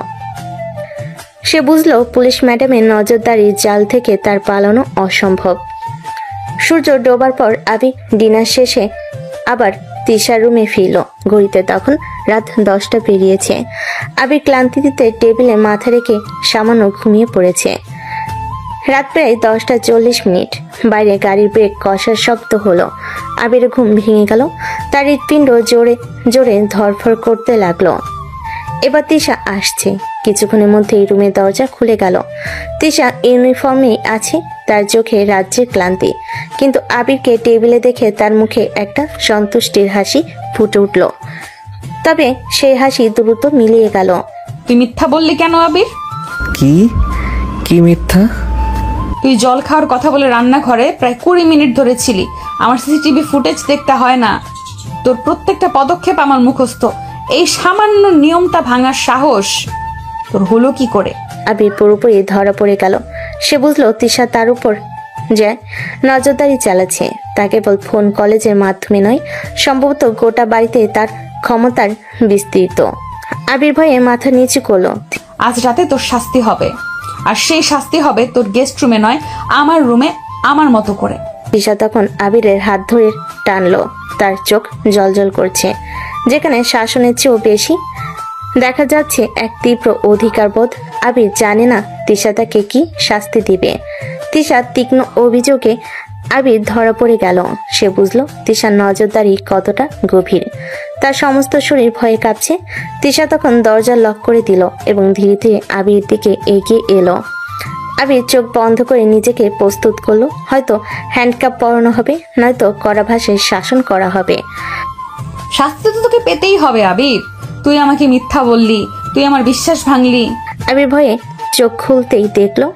সে বুঝলো পুলিশ ম্যাডামের নজরদারির জাল থেকে তার পালানো অসম্ভব। সূর্য ডোবার পর আবির ডিনার শেষে আবার তিশার রুমে ফিরল। ঘড়িতে তখন রাত 10টা পেরিয়েছে। আবির ক্লান্তিতে টেবিলে মাথা রেখে সামান্য ঘুমিয়ে পড়েছে। রাত প্রায় 10:40। বাইরে গাড়ির ব্রেক কষার শব্দ হলো। আবিরের ঘুম ভেঙে গেল। তার হৃৎপিণ্ড জোরে জোরে ধরফড় করতে লাগলো। এবার তিশা আসছে। কিছুক্ষণের মধ্যেই রুমের দরজা খুলে গেল। তিশা ইউনিফর্মে আছে, তার চোখে রাজ্যের ক্লান্তি, কিন্তু আবিরকে টেবিলে দেখে তার মুখে একটা সন্তুষ্টির হাসি ফুটে উঠল। তবে সেই হাসি দ্রুত মিলিয়ে গেল। তুই মিথ্যা বললি কেন আবির? কি মিথ্যা? তুই জল খাওয়ার কথা বলে রান্নাঘরে প্রায় 20 মিনিট ধরে ছিলি। আমার সিসিটিভি ফুটেজ দেখতে হয় না? তোর প্রত্যেকটা পদক্ষেপ আমার মুখস্থ। এই সামান্য নিয়মটা ভাঙার সাহস তোর হলো কি করে? আবির পুরোপুরি ধরা পড়ে গেল। সে বুঝলো তিশা তার উপর যে নজরদারি চালাচ্ছে তা কেবল ফোন কলেজের মাধ্যমে নয়, সম্ভবত গোটা বাড়িতে তার ক্ষমতার বিস্তৃত। আবির ভয়ে মাথা নিচু করলো। আজ রাতে তোর শাস্তি হবে, আর সেই শাস্তি হবে তোর গেস্ট রুমে নয়, আমার রুমে, আমার মতো করে। তিশা তখন আবিরের হাত ধরে টানলো। তার চোখ জ্বলজ্বল করছে, যেখানে শাসনের চেয়েও বেশি দেখা যাচ্ছে এক তীব্র অধিকারবোধ। আবির জানে না তিশা তাকে কি শাস্তি দিবে। তিশার তীক্ষ্ণ অভিযোগে আবির ধরা পড়ে গেল। সে বুঝলো তিশার নজরদারি কতটা গভীর। তার সমস্ত শরীর ভয়ে কাঁপছে। তিশা তখন দরজা লক করে দিল এবং ধীরে ধীরে আবির দিকে এগিয়ে এলো। আবির চোখ বন্ধ করে নিজেকে প্রস্তুত করলো। হয়তো হ্যান্ডকাপ পরানো হবে, নয়তো কড়া ভাষায় শাসন করা হবে। শাস্তি তো তোকে পেতেই হবে আবির। তুই আমাকে মিথ্যা বললি, তুই আমার বিশ্বাস ভাঙলি। আবির ভয়ে চোখ খুলতেই দেখলো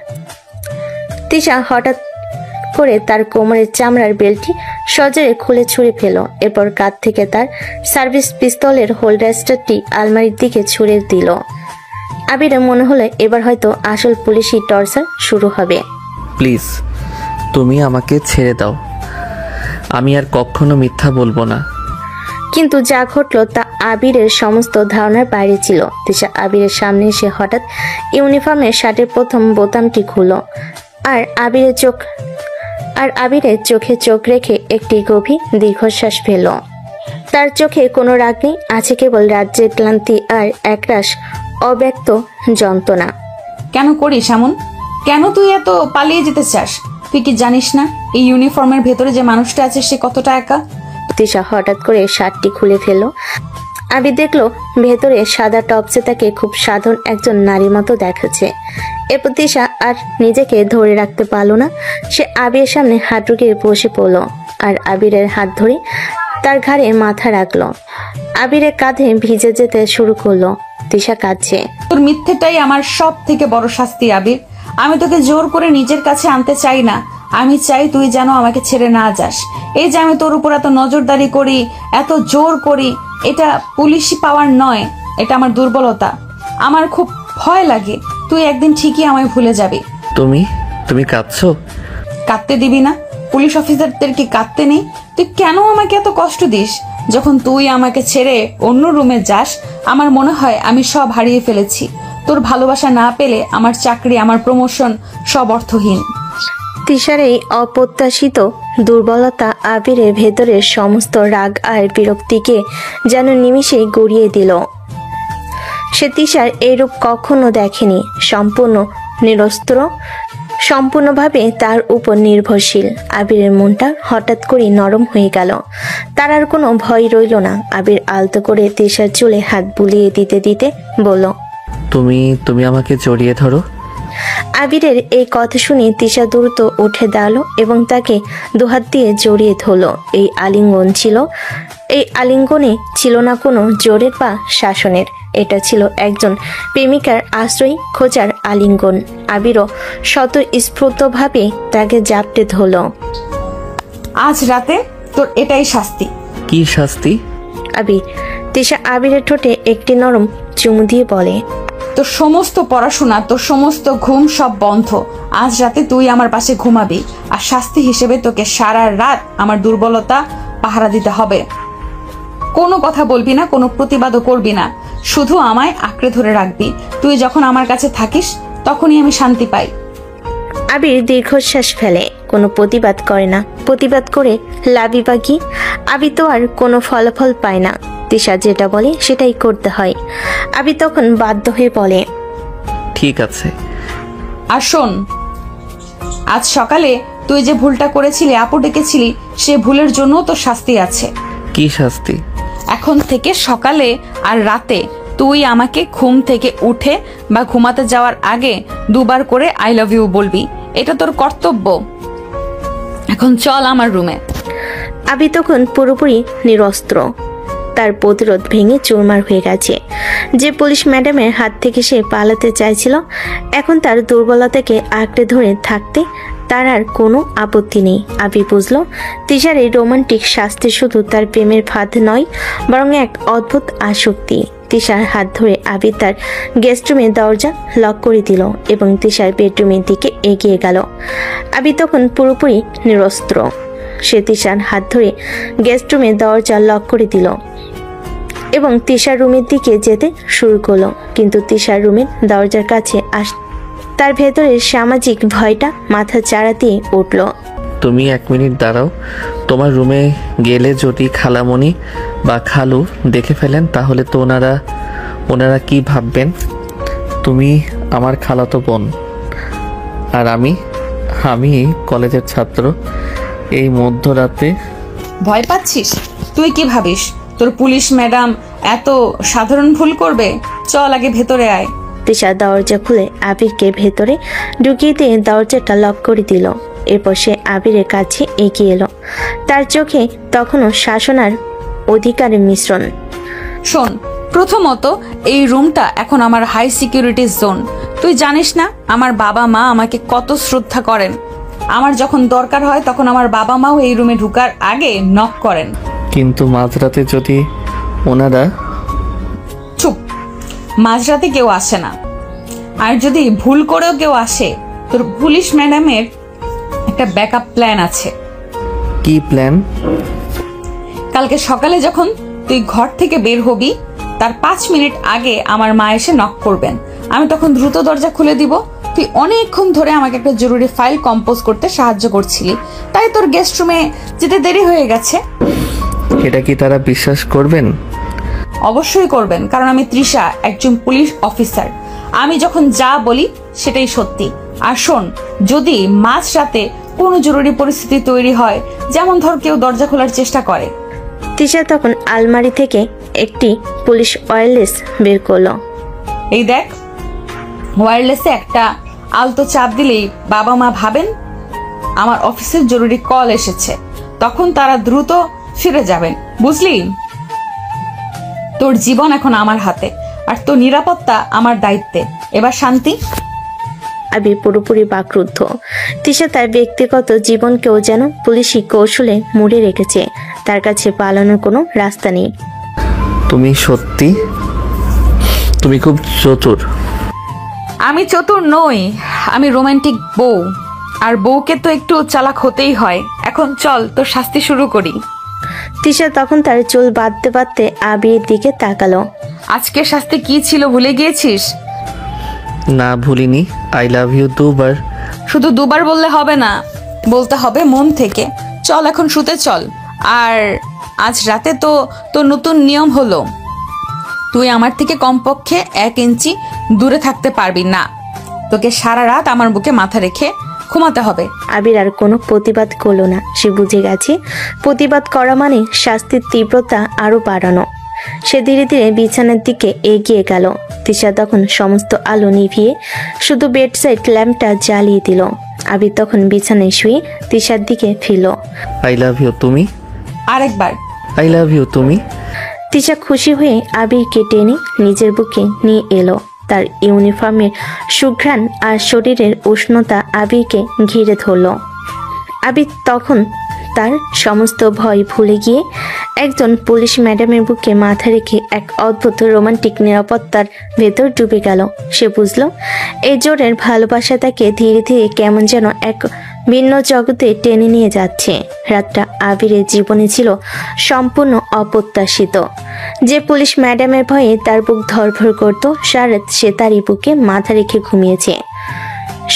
তিশা হঠাৎ করে তার কোমরের চামড়ার বেল্টটি সজোরে খুলে ছুঁড়ে ফেল। এরপর কাঁধ থেকে তার সার্ভিস পিস্তলের হোল্ডারটি আলমারির দিকে ছুঁড়ে দিল। আবিরের মনে হলো এবার হয়তো আসল পুলিশি টর্চার শুরু হবে। প্লিজ তুমি আমাকে ছেড়ে দাও, আমি আর কখনো মিথ্যা বলবো না। কিন্তু যা ঘটলো তা আবিরের সমস্ত ধারণার বাইরে ছিল। তিশা আবিরের সামনে এসে হঠাৎ ইউনিফর্মের শার্টের প্রথম বোতামটি খুলল আর আবিরের চোখে চোখ রেখে একটি গভীর দীর্ঘশ্বাস ফেল। তার চোখে কোনো রাগ নেই, আছে কেবল রাজ্যের ক্লান্তি আর একরাশ অব্যক্ত যন্ত্রণা। কেন করিস এমন? কেন তুই এত পালিয়ে যেতে চাস? তুই কি জানিস না এই ইউনিফর্মের ভেতরে যে মানুষটা আছে সে কতটা একা? তিশা হঠাৎ করে শার্টটি খুলে ফেলল। আবির দেখলো ভেতরে সাদা টপসে তাকে খুব সাধারণ একজন নারীর মতো দেখাচ্ছে। এরপর তিশা আর নিজেকে ধরে রাখতে পারলো না। সে আবিরের সামনে হাঁটু গিয়ে বসে পড়ল আর আবিরের হাত ধরে তার ঘাড়ে মাথা রাখলো। আবিরের কাঁধে ভিজে যেতে শুরু করলো। তিশা কাঁদছে। তোর মিথ্যেটাই আমার সব থেকে বড় শাস্তি আবির। আমি তোকে জোর করে নিজের কাছে আনতে চাই না। আমি চাই তুই যেন আমাকে ছেড়ে না যাস। এই যে আমি তোর উপর এত নজরদারি করি, এত জোর করি, এটা পুলিশি পাওয়ার নয়, এটা আমার দুর্বলতা। আমার খুব ভয় লাগে তুই একদিন ঠিকই আমায় ভুলে যাবি। তুমি কাঁদছো? কাঁদতে দিবি না? পুলিশ অফিসারদের কি কাঁদতে নেই? তুই কেন আমাকে এত কষ্ট দিস? যখন তুই আমাকে ছেড়ে অন্য রুমে যাস আমার মনে হয় আমি সব হারিয়ে ফেলেছি। তোর ভালোবাসা না পেলে আমার চাকরি, আমার প্রমোশন সব অর্থহীন। তিশার এই অপ্রত্যাশিত দুর্বলতা আবিরের ভেতরের সমস্ত রাগ আর বিরক্তিকে যেন নিমিষেই গড়িয়ে দিল। সে তিশার এই রূপ কখনো দেখেনি। সম্পূর্ণ নিরস্ত্র, সম্পূর্ণভাবে তার উপর নির্ভরশীল। আবিরের মনটা হঠাৎ করে নরম হয়ে গেল। তার আর কোনো ভয় রইল না। আবির আলতো করে তিশার চুলে হাত বুলিয়ে দিতে দিতে বলল, তুমি আমাকে জড়িয়ে ধরো। আবিরের এই কথা শুনে তিশা দ্রুত উঠে দাঁড়ালো এবং তাকে দুহাত দিয়ে জড়িয়ে ধরলো। এই আলিঙ্গনে ছিল না কোনো জোরের বা শাসনের। এটা ছিল একজন প্রেমিকার আশ্রয় খোঁজার আলিঙ্গন। আবিরও স্বতঃস্ফূর্তভাবে তাকে জাপটে ধরল। আজ রাতে তোর এটাই শাস্তি। কি শাস্তি? আবির। তিশা আবিরের ঠোঁটে একটি নরম চুমু দিয়ে বলে, তোর সমস্ত পড়াশোনা, তোর সমস্ত ঘুম সব বন্ধ। আজ রাতে তুই আমার পাশে ঘুমাবি, আর শাস্তি হিসেবে তোকে সারা রাত আমার দুর্বলতা পাহারা দিতে হবে। কোনো কথা বলবি না, কোনো প্রতিবাদও করবি না, শুধু আমায় আঁকড়ে ধরে রাখবি। তুই যখন আমার কাছে থাকিস তখনই আমি শান্তি পাই। আবির দীর্ঘশ্বাস ফেলে। কোনো প্রতিবাদ করে না। প্রতিবাদ করে লাভই বা কি? আবির তো আর কোনো ফলাফল পায় না। তিশা যেটা বলে সেটাই করতে হয়। আবির তখন বাধ্য হয়ে বলে, ঠিক আছে। আর শোন, আজ সকালে তুই যে ভুলটা করেছিলি, আপু ডেকেছিলি, সে ভুলের জন্য তোর শাস্তি আছে। কি শাস্তি? এখন থেকে সকালে আর রাতে তুই আমাকে ঘুম থেকে উঠে বা ঘুমাতে যাওয়ার আগে দুবার করে আই লাভ ইউ বলবি। এটা তোর কর্তব্য। এখন চল আমার রুমে। আবির তখন পুরোপুরি নিরস্ত্র। তার প্রতিরোধ ভেঙে চুরমার হয়ে গেছে। যে পুলিশ ম্যাডামের হাত থেকে সে পালাতে চাইছিল, এখন তার দুর্বলতাকে আঁকড়ে ধরে থাকতে তার আর কোনো আপত্তি নেই। আবির বুঝলো তিশার এই রোমান্টিক শাস্তি শুধু তার প্রেমের ফাঁদ নয়, বরং এক অদ্ভুত আসক্তি। তিশার হাত ধরে আবির তার গেস্ট রুমের দরজা লক করে দিল এবং তিশার বেডরুমের দিকে এগিয়ে গেল। আবির তখন পুরোপুরি নিরস্ত্র। সে তিশার হাত ধরে গেস্ট রুমের দরজা লক করে দিল এবং তিশার রুমের দিকে যেতে শুরু করলো। কিন্তু তিশার রুমের দরজার কাছে তার ভেতরের সামাজিক ভয়টা মাথা চাড়া দিয়ে উঠল। তুমি 1 মিনিট দাঁড়াও। তোমার রুমে গেলে যদি খালামণি বা খালু দেখে ফেলেন তাহলে তো ওনারা কি ভাববেন? তুমি আমার খালাতো বোন আর আমি কলেজের ছাত্র। এই মধ্যরাতে ভয় পাচ্ছিস? তুই কি ভাবিস তোর পুলিশ ম্যাডাম এত সাধারণ ভুল করবে? চল আগে ভেতরে আয়। তিশা দরজা খুলে আবিরকে ভেতরে ঢুকিয়ে দিয়ে দরজাটা লক করে দিল। এরপর সে আবিরের কাছে এগিয়ে এলো। তার চোখে তখনও শাসনার অধিকারের মিশ্রণ। শোন, প্রথমত এই রুমটা এখন আমার হাই সিকিউরিটি জোন। তুই জানিস না আমার বাবা মা আমাকে কত শ্রদ্ধা করেন। আমার যখন দরকার হয় তখন আমার বাবা মাও এই রুমে ঢুকার আগে নক করেন। কিন্তু মাঝরাতে যদি ওনারা চুপ, মাঝরাতে কেউ আসে না। আর যদি ভুল করেও কেউ আসে, তোর পুলিশ ম্যাডামের একটা ব্যাকআপ প্ল্যান আছে। কি প্ল্যান? কালকে সকালে যখন তুই ঘর থেকে বের হবি তার 5 মিনিট আগে আমার মা এসে নক করবেন। আমি তখন দ্রুত দরজা খুলে দিব। তুই অনেকক্ষণ ধরে আমাকে একটা জরুরি ফাইল কম্পোজ করতে সাহায্য করছিলি, তাই তোর গেস্ট রুমে যেতে দেরি হয়ে গেছে। এটা কি তারা বিশ্বাস করবেন? অবশ্যই করবেন, কারণ আমি তৃষা, একজন পুলিশ অফিসার। আমি যখন যা বলি সেটাই সত্যি। আর শোন, যদি মাঝরাতে কোনো জরুরি পরিস্থিতি তৈরি হয়, যেমন ধর কেউ দরজা খোলার চেষ্টা করে। তিশা তখন আলমারি থেকে একটি পুলিশ ওয়্যারলেস বের করলো। এই দেখ, ওয়্যারলেসে একটা আলতো চাপ দিলেই বাবা মা ভাবেন আমার অফিসের জরুরি কল এসেছে, তখন তারা দ্রুত ফিরে যাবেন। বুঝলি? তোর জীবন এখন আমার হাতে আর তোর নিরাপত্তা আমার দায়িত্বে। এবার শান্তি। আবির পুরোপুরি বাকরুদ্ধ। তিশা তার ব্যক্তিগত জীবনকেও যেন পুলিশি কৌশলে মুড়ে রেখেছে। তার কাছে পালানোর কোনো রাস্তা নেই। তুমি খুব চতুর। আমি চতুর নই, আমি রোমান্টিক বউ। আর বউকে তো একটু চালাক হতেই হয়। এখন চল তোর শাস্তি শুরু করি। তিশা তখন তার চুল বাঁধতে বাঁধতে আবিরের দিকে তাকালো। আজকের শাস্তি কি ছিল ভুলে গিয়েছিস? না, ভুলিনি। আই লাভ ইউ 2 বার। শুধু 2 বার বললে হবে না, বলতে হবে মন থেকে। চল এখন শুতে চল। আর আজ রাতে তো নতুন নিয়ম হলো, তুই আমার থেকে কমপক্ষে 1 ইঞ্চি দূরে থাকতে পারবি না। তোকে সারা রাত আমার বুকে মাথা রেখে ঘুমাতে হবে। আবির আর কোনো প্রতিবাদ করলো না। সে বুঝে গেছে প্রতিবাদ করা মানে শাস্তির তীব্রতা আরো বাড়ানো। সে ধীরে ধীরে বিছানার দিকে এগিয়ে গেল। তিশা তখন সমস্ত আলো নিভিয়ে শুধু বেডসাইড ল্যাম্পটা জ্বালিয়ে দিল। আবির তখন বিছানায় শুয়ে তিশার দিকে ফিরল। আই লাভ ইউ তুমি। আরেকবার। আই লাভ ইউ তুমি। তিশা খুশি হয়ে আবিরকে টেনে নিজের বুকে নিয়ে এলো। তার ইউনিফর্মের সুঘ্রাণ আর শরীরের উষ্ণতা আবিরকে ঘিরে ধরল। আবির তখন তার সমস্ত ভয় ভুলে গিয়ে একজন পুলিশ ম্যাডামের বুকে মাথা রেখে এক অদ্ভুত রোমান্টিক নিরাপত্তার ভেতর ডুবে গেল। সে বুঝল এই জোরের ভালোবাসা তাকে ধীরে ধীরে কেমন যেন এক ভিন্ন জগতে টেনে নিয়ে যাচ্ছে। রাতটা আবিরের জীবনে ছিল সম্পূর্ণ অপ্রত্যাশিত। যে পুলিশ ম্যাডামের ভয়ে তার বুক ধড়ফড় করত, সারা রাত সে তারই বুকে মাথা রেখে ঘুমিয়েছে।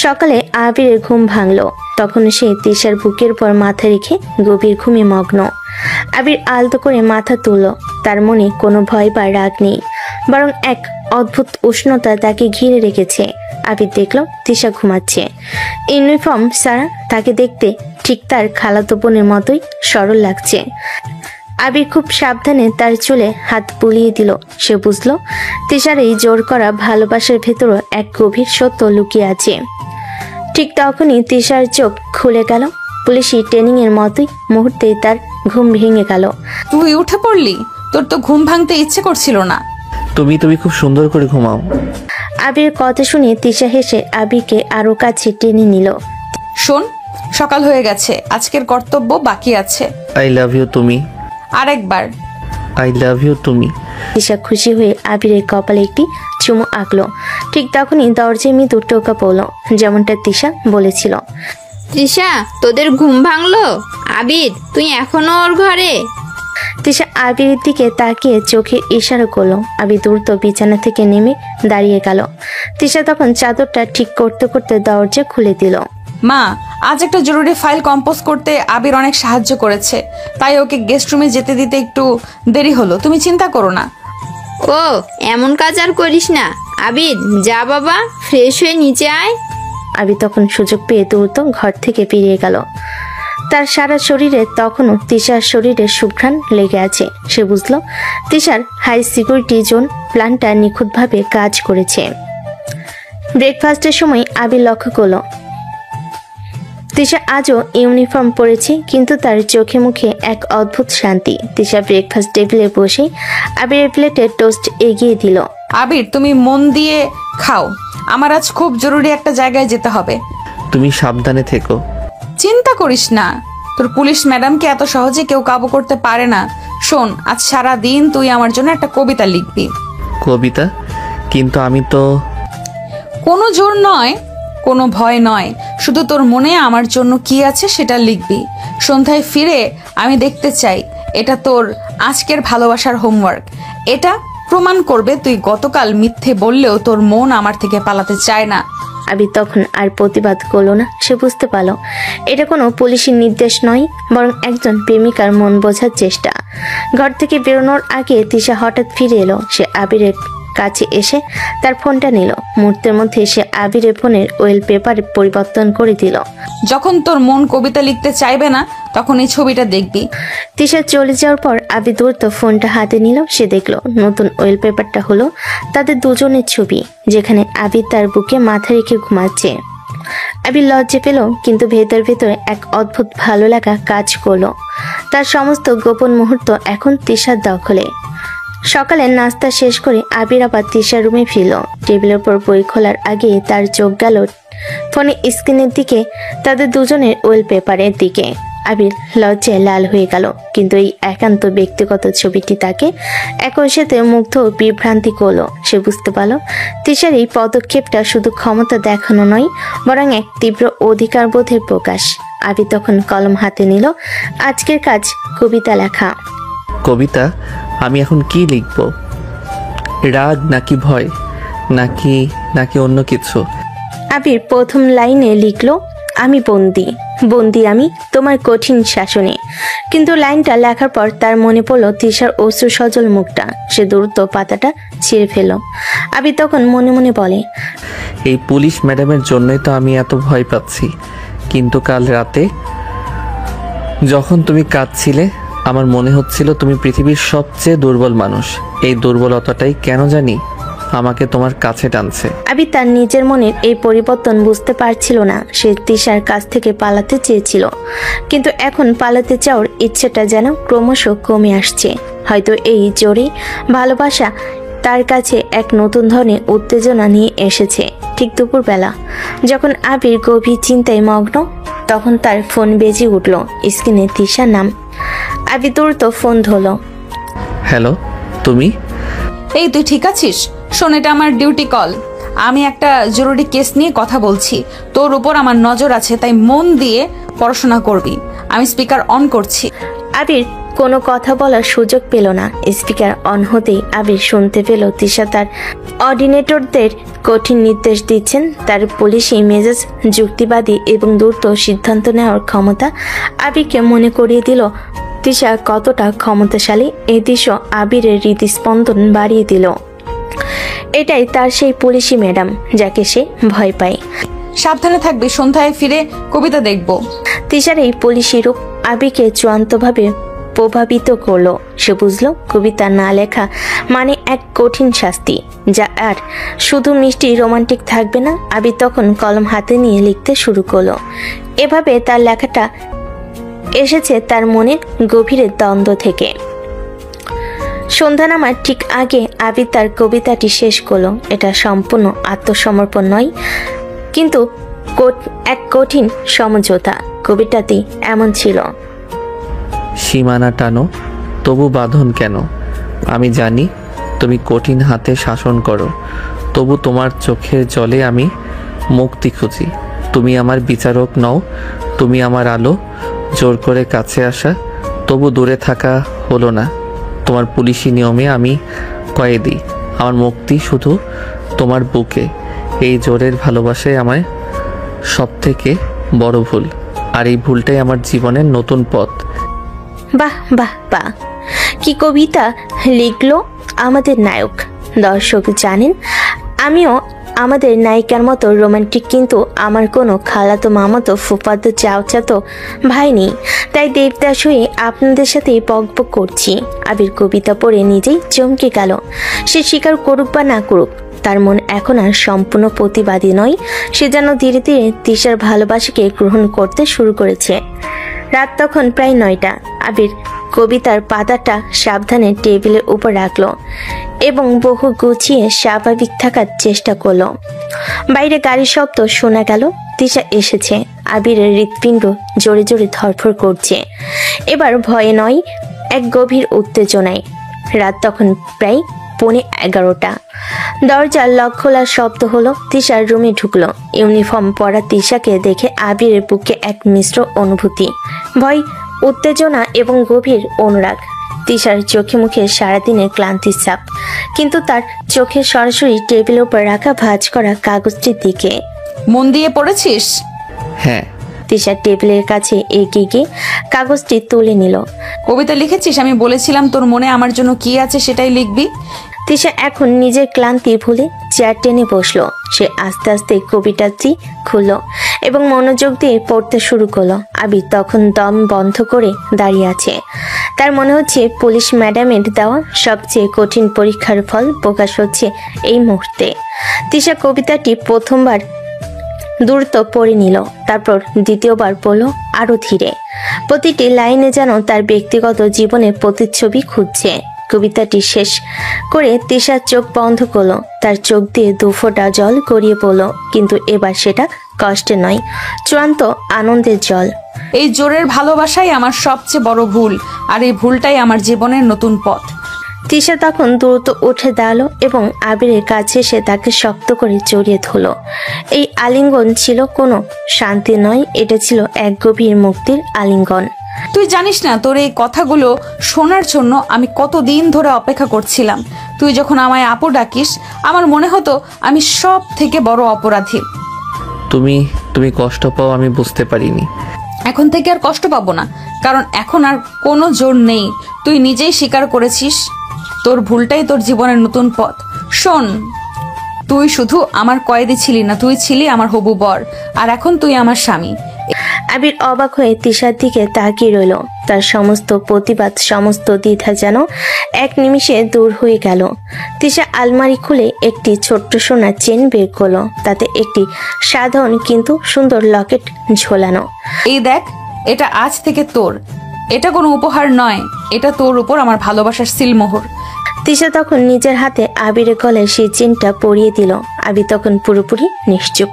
সকালে আবিরের ঘুম ভাঙল। তখন সে তিশার বুকের পর মাথা রেখে গভীর ঘুমে মগ্ন। আবির আলতো করে মাথা তুলল। তার মনে কোনো ভয় বা রাগ নেই, বরং এক অদ্ভুত উষ্ণতা তাকে ঘিরে রেখেছে। আবির দেখল তিশা ঘুমাচ্ছে। ইউনিফর্ম ছাড়া তাকে দেখতে ঠিক তার খালাতো বোনের মতোই সরল লাগছে। আবির খুব সাবধানে তার চুলে হাত বুলিয়ে দিল। সে বুঝল তিশার এই জোর করা ভালোবাসার ভেতরও এক গভীর সত্য লুকিয়ে আছে। ঠিক তখনই তিশার চোখ খুলে গেল। পুলিশি ট্রেনিং এর মতোই মুহূর্তেই তার ঘুম ভেঙে গেল। তুই উঠে পড়লি? তোর তো ঘুম ভাঙতে ইচ্ছে করছিল না। তুমি খুব সুন্দর করে ঘুমাও। আবির কথা শুনে তিশা হেসে আবিরকে আরো কাছে টেনে নিল। শোন, সকাল হয়ে গেছে, আজকের কর্তব্য বাকি আছে। আই লাভ ইউ তুমি। আরেকবার। আই লাভ ইউ তুমি। তিশা খুশি হয়ে আবিরের কপালে একটি চুমু আঁকলো। ঠিক তখনই দরজায় মৃদু টোকা পড়লো, যেমনটা তিশা বলেছিল। তৃষা, তোদের ঘুম ভাঙলো? আবির, তুই এখনো ওর ঘরে? তিশা আবিরের দিকে তাকিয়ে চোখে ইশারা করলো। আবির দ্রুত বিছানা থেকে নেমে দাঁড়িয়ে গেল। তিশা তখন চাদরটা ঠিক করতে করতে দরজা খুলে দিল। মা, আজ একটা জরুরি ফাইল কম্পোজ করতে আবির অনেক সাহায্য করেছে, তাই ওকে গেস্ট রুমে যেতে দিতে একটু দেরি হলো। তুমি চিন্তা করো না। ও, এমন কাজ আর করিস না। আবির, যা বাবা, ফ্রেশ হয়ে নিচে আয়। আবির তখন সুযোগ পেয়ে দ্রুত ঘর থেকে বেরিয়ে গেল। তার সারা শরীরে তখনও তিশার শরীরে সুঘ্রাণ লেগে আছে। সে বুঝলো তিশার হাই সিকিউরিটি জোন প্ল্যানটা নিখুঁতভাবে কাজ করেছে। ব্রেকফাস্টের সময় আবির লক্ষ্য করলো তিশা আজও ইউনিফর্ম পরেছে, কিন্তু তার চোখে মুখে এক অদ্ভুত শান্তি। তিশা ব্রেকফাস্ট টেবিলে বসে আবিরের প্লেটে টোস্ট এগিয়ে দিল। আবির, তুমি মন দিয়ে খাও, আমার আজ খুব জরুরি একটা জায়গায় যেতে হবে। তুমি সাবধানে থেকো। চিন্তা করিস না, তোর পুলিশ ম্যাডামকে এত সহজে কেউ কাবু করতে পারে না। শোন, আজ সারা দিন তুই আমার জন্য একটা কবিতা লিখবি। কবিতা? কিন্তু আমি তো। কোনো জোর নয়, কোনো ভয় নয়, শুধু তোর মনে আমার জন্য কি আছে সেটা লিখবি। সন্ধ্যায় ফিরে আমি দেখতে চাই এটা তোর আজকের ভালোবাসার হোমওয়ার্ক। এটা প্রমাণ করবে তুই গতকাল মিথ্যে বললেও তোর মন আমার থেকে পালাতে চায় না। আবির তখন আর প্রতিবাদ করলো না। সে বুঝতে পারল এটা কোনো পুলিশি নির্দেশ নয়, বরং একজন প্রেমিকার মন বোঝার চেষ্টা। ঘর থেকে বেরোনোর আগে তিশা হঠাৎ ফিরে এলো। সে আবিরের কাছে এসে তার ফোনটা নিল। মুহূর্তের মধ্যে সে আবিরের ফোনের ওয়েল পেপার পরিবর্তন করে দিল। যখন তোর মন কবিতা লিখতে চাইবে না, তখন এই ছবিটা দেখবি। তিশা চলে যাওয়ার পর আবির দ্রুত ফোনটা হাতে নিল। সে দেখলো নতুন ওয়েল পেপারটা হলো তাদের দুজনের ছবি, যেখানে আবির তার বুকে মাথা রেখে ঘুমাচ্ছে। আবির লজ্জা পেল, কিন্তু ভেতর ভেতর এক অদ্ভুত ভালো লাগা কাজ করলো। তার সমস্ত গোপন মুহূর্ত এখন তিশার দখলে। সকালে নাস্তা শেষ করে আবির আবার তিশার রুমে ফিরল। টেবিলের উপর বই খোলার আগে তার চোখ গেল ফোনে স্ক্রিনের দিকে, তাদের দুজনের ওয়েল পেপারের দিকে। আবির লজ্জায় লাল হয়ে গেল, কিন্তু এই একান্ত ব্যক্তিগত ছবিটি তাকে একই সাথে মুগ্ধ ও বিভ্রান্তি করলো। সে বুঝতে পারল তিশার এই পদক্ষেপটা শুধু ক্ষমতা দেখানো নয়, বরং এক তীব্র অধিকার বোধের প্রকাশ। আবির তখন কলম হাতে নিল। আজকের কাজ কবিতা লেখা। কবিতা? আমি এখন কি লিখব? রাগ নাকি ভয় নাকি নাকি অন্য কিছু? আবির প্রথম লাইনে লিখলো, আমি বন্দি, বন্দি আমি তোমার কঠিন শাসনে। কিন্তু লাইনটা লেখার পর তার মনে পড়লো তিশার অশ্রু সজল মুখটা। সে দ্রুত পাতাটা ছিঁড়ে ফেলল। আবির তখন মনে মনে বলে, এই পুলিশ ম্যাডামের জন্যই তো আমি এত ভয় পাচ্ছি। কিন্তু কাল রাতে যখন তুমি কাঁদছিলে, আমার মনে হচ্ছিল তুমি পৃথিবীর সবচেয়ে দুর্বল মানুষ। এই দুর্বলতাটাই কেন জানি আমাকে তোমার কাছে টানছে। আবির তার নিজের মনের এই পরিবর্তন বুঝতে পারছিল না। সে তিশার কাছ থেকে পালাতে চেয়েছিল, কিন্তু এখন পালাতে চাওয়ার ইচ্ছেটা যেন ক্রমশ কমে আসছে। হয়তো এই জোরে ভালোবাসা তার কাছে এক নতুন ধরনের উত্তেজনা নিয়ে এসেছে। ঠিক দুপুরবেলা যখন আবির গভীর চিন্তায় মগ্ন, তখন তার ফোন বেজে উঠল। স্ক্রিনে তিশার নাম। আবির দ্রুত ফোন ধরল। হ্যালো, তুমি? এই, তুই ঠিক আছিস? শোন, এটা আমার ডিউটি কল। আমি একটা জরুরি কেস নিয়ে কথা বলছি। তোর উপর আমার নজর আছে, তাই মন দিয়ে পড়াশোনা করবি। আমি স্পিকার অন করছি। আবির কোনো কথা বলার সুযোগ পেল না। স্পিকার অন হতেই আবির শুনতে পেল তিশা তার অর্ডিনেটরদের কঠিন নির্দেশ দিচ্ছেন। তার পুলিশি মেজাজ যুক্তিবাদী এবং দ্রুত সিদ্ধান্ত নেওয়ার ক্ষমতা আবিরকে মনে করিয়ে দিল তিশা কতটা ক্ষমতাশালী। এই দৃশ্য আবিরের হৃদস্পন্দন বাড়িয়ে দিল। এটাই তার সেই পুলিশি ম্যাডাম যাকে সে ভয় পায়। সাবধানে থাকবি, সন্ধ্যায় ফিরে কবিতা দেখব। তিশার এই পুলিশি রূপ আবিরকে চূড়ান্তভাবে প্রভাবিত করলো। সে বুঝলো কবিতা না লেখা মানে এক কঠিন শাস্তি, যা আর শুধু মিষ্টি রোমান্টিক থাকবে না। আবির তখন কলম হাতে নিয়ে লিখতে শুরু করলো। এভাবে তার লেখাটা এসেছে তার মনের গভীরের দ্বন্দ্ব থেকে। সন্ধ্যা নামার ঠিক আগে আবির তার কবিতাটি শেষ করলো। এটা সম্পূর্ণ আত্মসমর্পণ নয়, কিন্তু এক কঠিন সমঝোতা। কবিতাটি এমন ছিল। সীমানা টানো, তবু বাঁধন কেন? আমি জানি তুমি কঠিন হাতে শাসন করো, তবু তোমার চোখের জলে আমি মুক্তি খুঁজি। তুমি আমার বিচারক নও, তুমি আমার আলো। জোর করে কাছে আসা, তবু দূরে থাকা হলো না। তোমার পুলিশি নিয়মে আমি কয়েদি, আমার মুক্তি শুধু তোমার বুকে। এই জোরের ভালোবাসায় আমার সব থেকে বড় ভুল, আর এই ভুলটাই আমার জীবনের নতুন পথ। বাহ বাহ বাহ, কি কবিতা লিখলো আমাদের নায়ক। দর্শক জানেন, আমিও আমাদের নায়িকার মতো রোমান্টিক, কিন্তু আমার কোনো খালাতো মামাতো ফুফাতো চাচাতো ভাই নেই, তাই দেবদাস হয়ে আপনাদের সাথে বকবক করছি। আবির কবিতা পড়ে নিজেই চমকে গেল। সে স্বীকার করুক বা না করুক, তার মন এখন আর সম্পূর্ণ প্রতিবাদী নয়। সে যেন ধীরে ধীরে তিশার ভালোবাসাকে গ্রহণ করতে শুরু করেছে। রাত তখন প্রায় 9টা। আবির কবিতার পাতাটা সাবধানে টেবিলের উপর রাখলো এবং বহু গুছিয়ে স্বাভাবিক থাকার চেষ্টা করলো। বাইরে গাড়ির শব্দ শোনা গেল। তিশা এসেছে। আবিরের হৃৎপিণ্ড জোরে জোরে ধরফর করছে। এবার ভয়ে নয়, এক গভীর উত্তেজনায়। রাত তখন প্রায় 11:15। দরজার লক খোলার শব্দ হলো। তিশার রুমে ঢুকলো। ইউনিফর্ম পরা তিশাকে দেখে আবিরের বুকে এক মিশ্র অনুভূতি, ভয়, উত্তেজনা এবং গভীর অনুরাগ। তিশার চোখে মুখে সারাদিনের ক্লান্তির ছাপ, কিন্তু তার চোখে সরাসরি টেবিলের উপর রাখা ভাঁজ করা কাগজটির দিকে। মন দিয়ে পড়েছিস? হ্যাঁ। তিশা টেবিলের কাছে এগিয়ে গিয়ে কাগজটি তুলে নিল। কবিতা লিখেছিস? আমি বলেছিলাম তোর মনে আমার জন্য কি আছে সেটাই লিখবি। তিশা এখন নিজের ক্লান্তি ভুলে চেয়ার টেনে বসলো। সে আস্তে আস্তে কবিতাটি খুলল এবং মনোযোগ দিয়ে পড়তে শুরু করলো। আবির তখন দম বন্ধ করে দাঁড়িয়ে আছে। তার মনে হচ্ছে পুলিশ ম্যাডামের দেওয়া সবচেয়ে কঠিন পরীক্ষার ফল প্রকাশ হচ্ছে এই মুহূর্তে। তিশা কবিতাটি প্রথমবার দ্রুত পড়ে নিল, তারপর দ্বিতীয়বার পড়ল আরো ধীরে। প্রতিটি লাইনে যেন তার ব্যক্তিগত জীবনের প্রতিচ্ছবি খুঁজছে। কবিতাটি শেষ করে তিশার চোখ বন্ধ করলো। তার চোখ দিয়ে 2 ফোঁটা জল গড়িয়ে পড়লো, কিন্তু এবার সেটা কষ্টে নয়, চূড়ান্ত আনন্দের জল। এই জোরের ভালোবাসাই আমার সবচেয়ে বড় ভুল, আর এই ভুলটাই আমার জীবনের নতুন পথ। তিশা তখন দ্রুত উঠে দাঁড়ালো এবং আবিরের কাছে এসে তাকে শক্ত করে জড়িয়ে ধরল। এই আলিঙ্গন ছিল কোনো শান্তি নয়, এটা ছিল এক গভীর মুক্তির আলিঙ্গন। তুই জানিস না, তোর এই কথাগুলো শোনার জন্য আমি কতদিন ধরে অপেক্ষা করছিলাম। তুই যখন আমায় আপু ডাকিস, আমার মনে হতো আমি সব থেকে বড় অপরাধী। তুমি কষ্ট পাও আমি বুঝতে পারিনি। এখন থেকে আর কষ্ট পাবো না, কারণ এখন আর কোনো জোর নেই। তুই নিজেই স্বীকার করেছিস তোর ভুলটাই তোর জীবনের নতুন পথ। শোন, তুই শুধু আমার কয়েদি ছিলি না, তুই ছিলি আমার হবু বর, আর এখন তুই আমার স্বামী। আবির অবাক হয়ে তিশার দিকে তাকিয়ে রইল। তার সমস্ত প্রতিবাদ, সমস্ত দ্বিধা যেন এক নিমিষে দূর হয়ে গেল। তিশা আলমারি খুলে একটি ছোট্ট সোনার চেন বের করলো। তাতে একটি সাধারণ কিন্তু সুন্দর লকেট ঝোলানো। এই দেখ, এটা আজ থেকে তোর। এটা কোনো উপহার নয়, এটা তোর উপর আমার ভালোবাসার সিলমোহর। তিশা তখন নিজের হাতে আবিরের গলায় সেই চেনটা পরিয়ে দিল। আবির তখন পুরোপুরি নিশ্চুপ।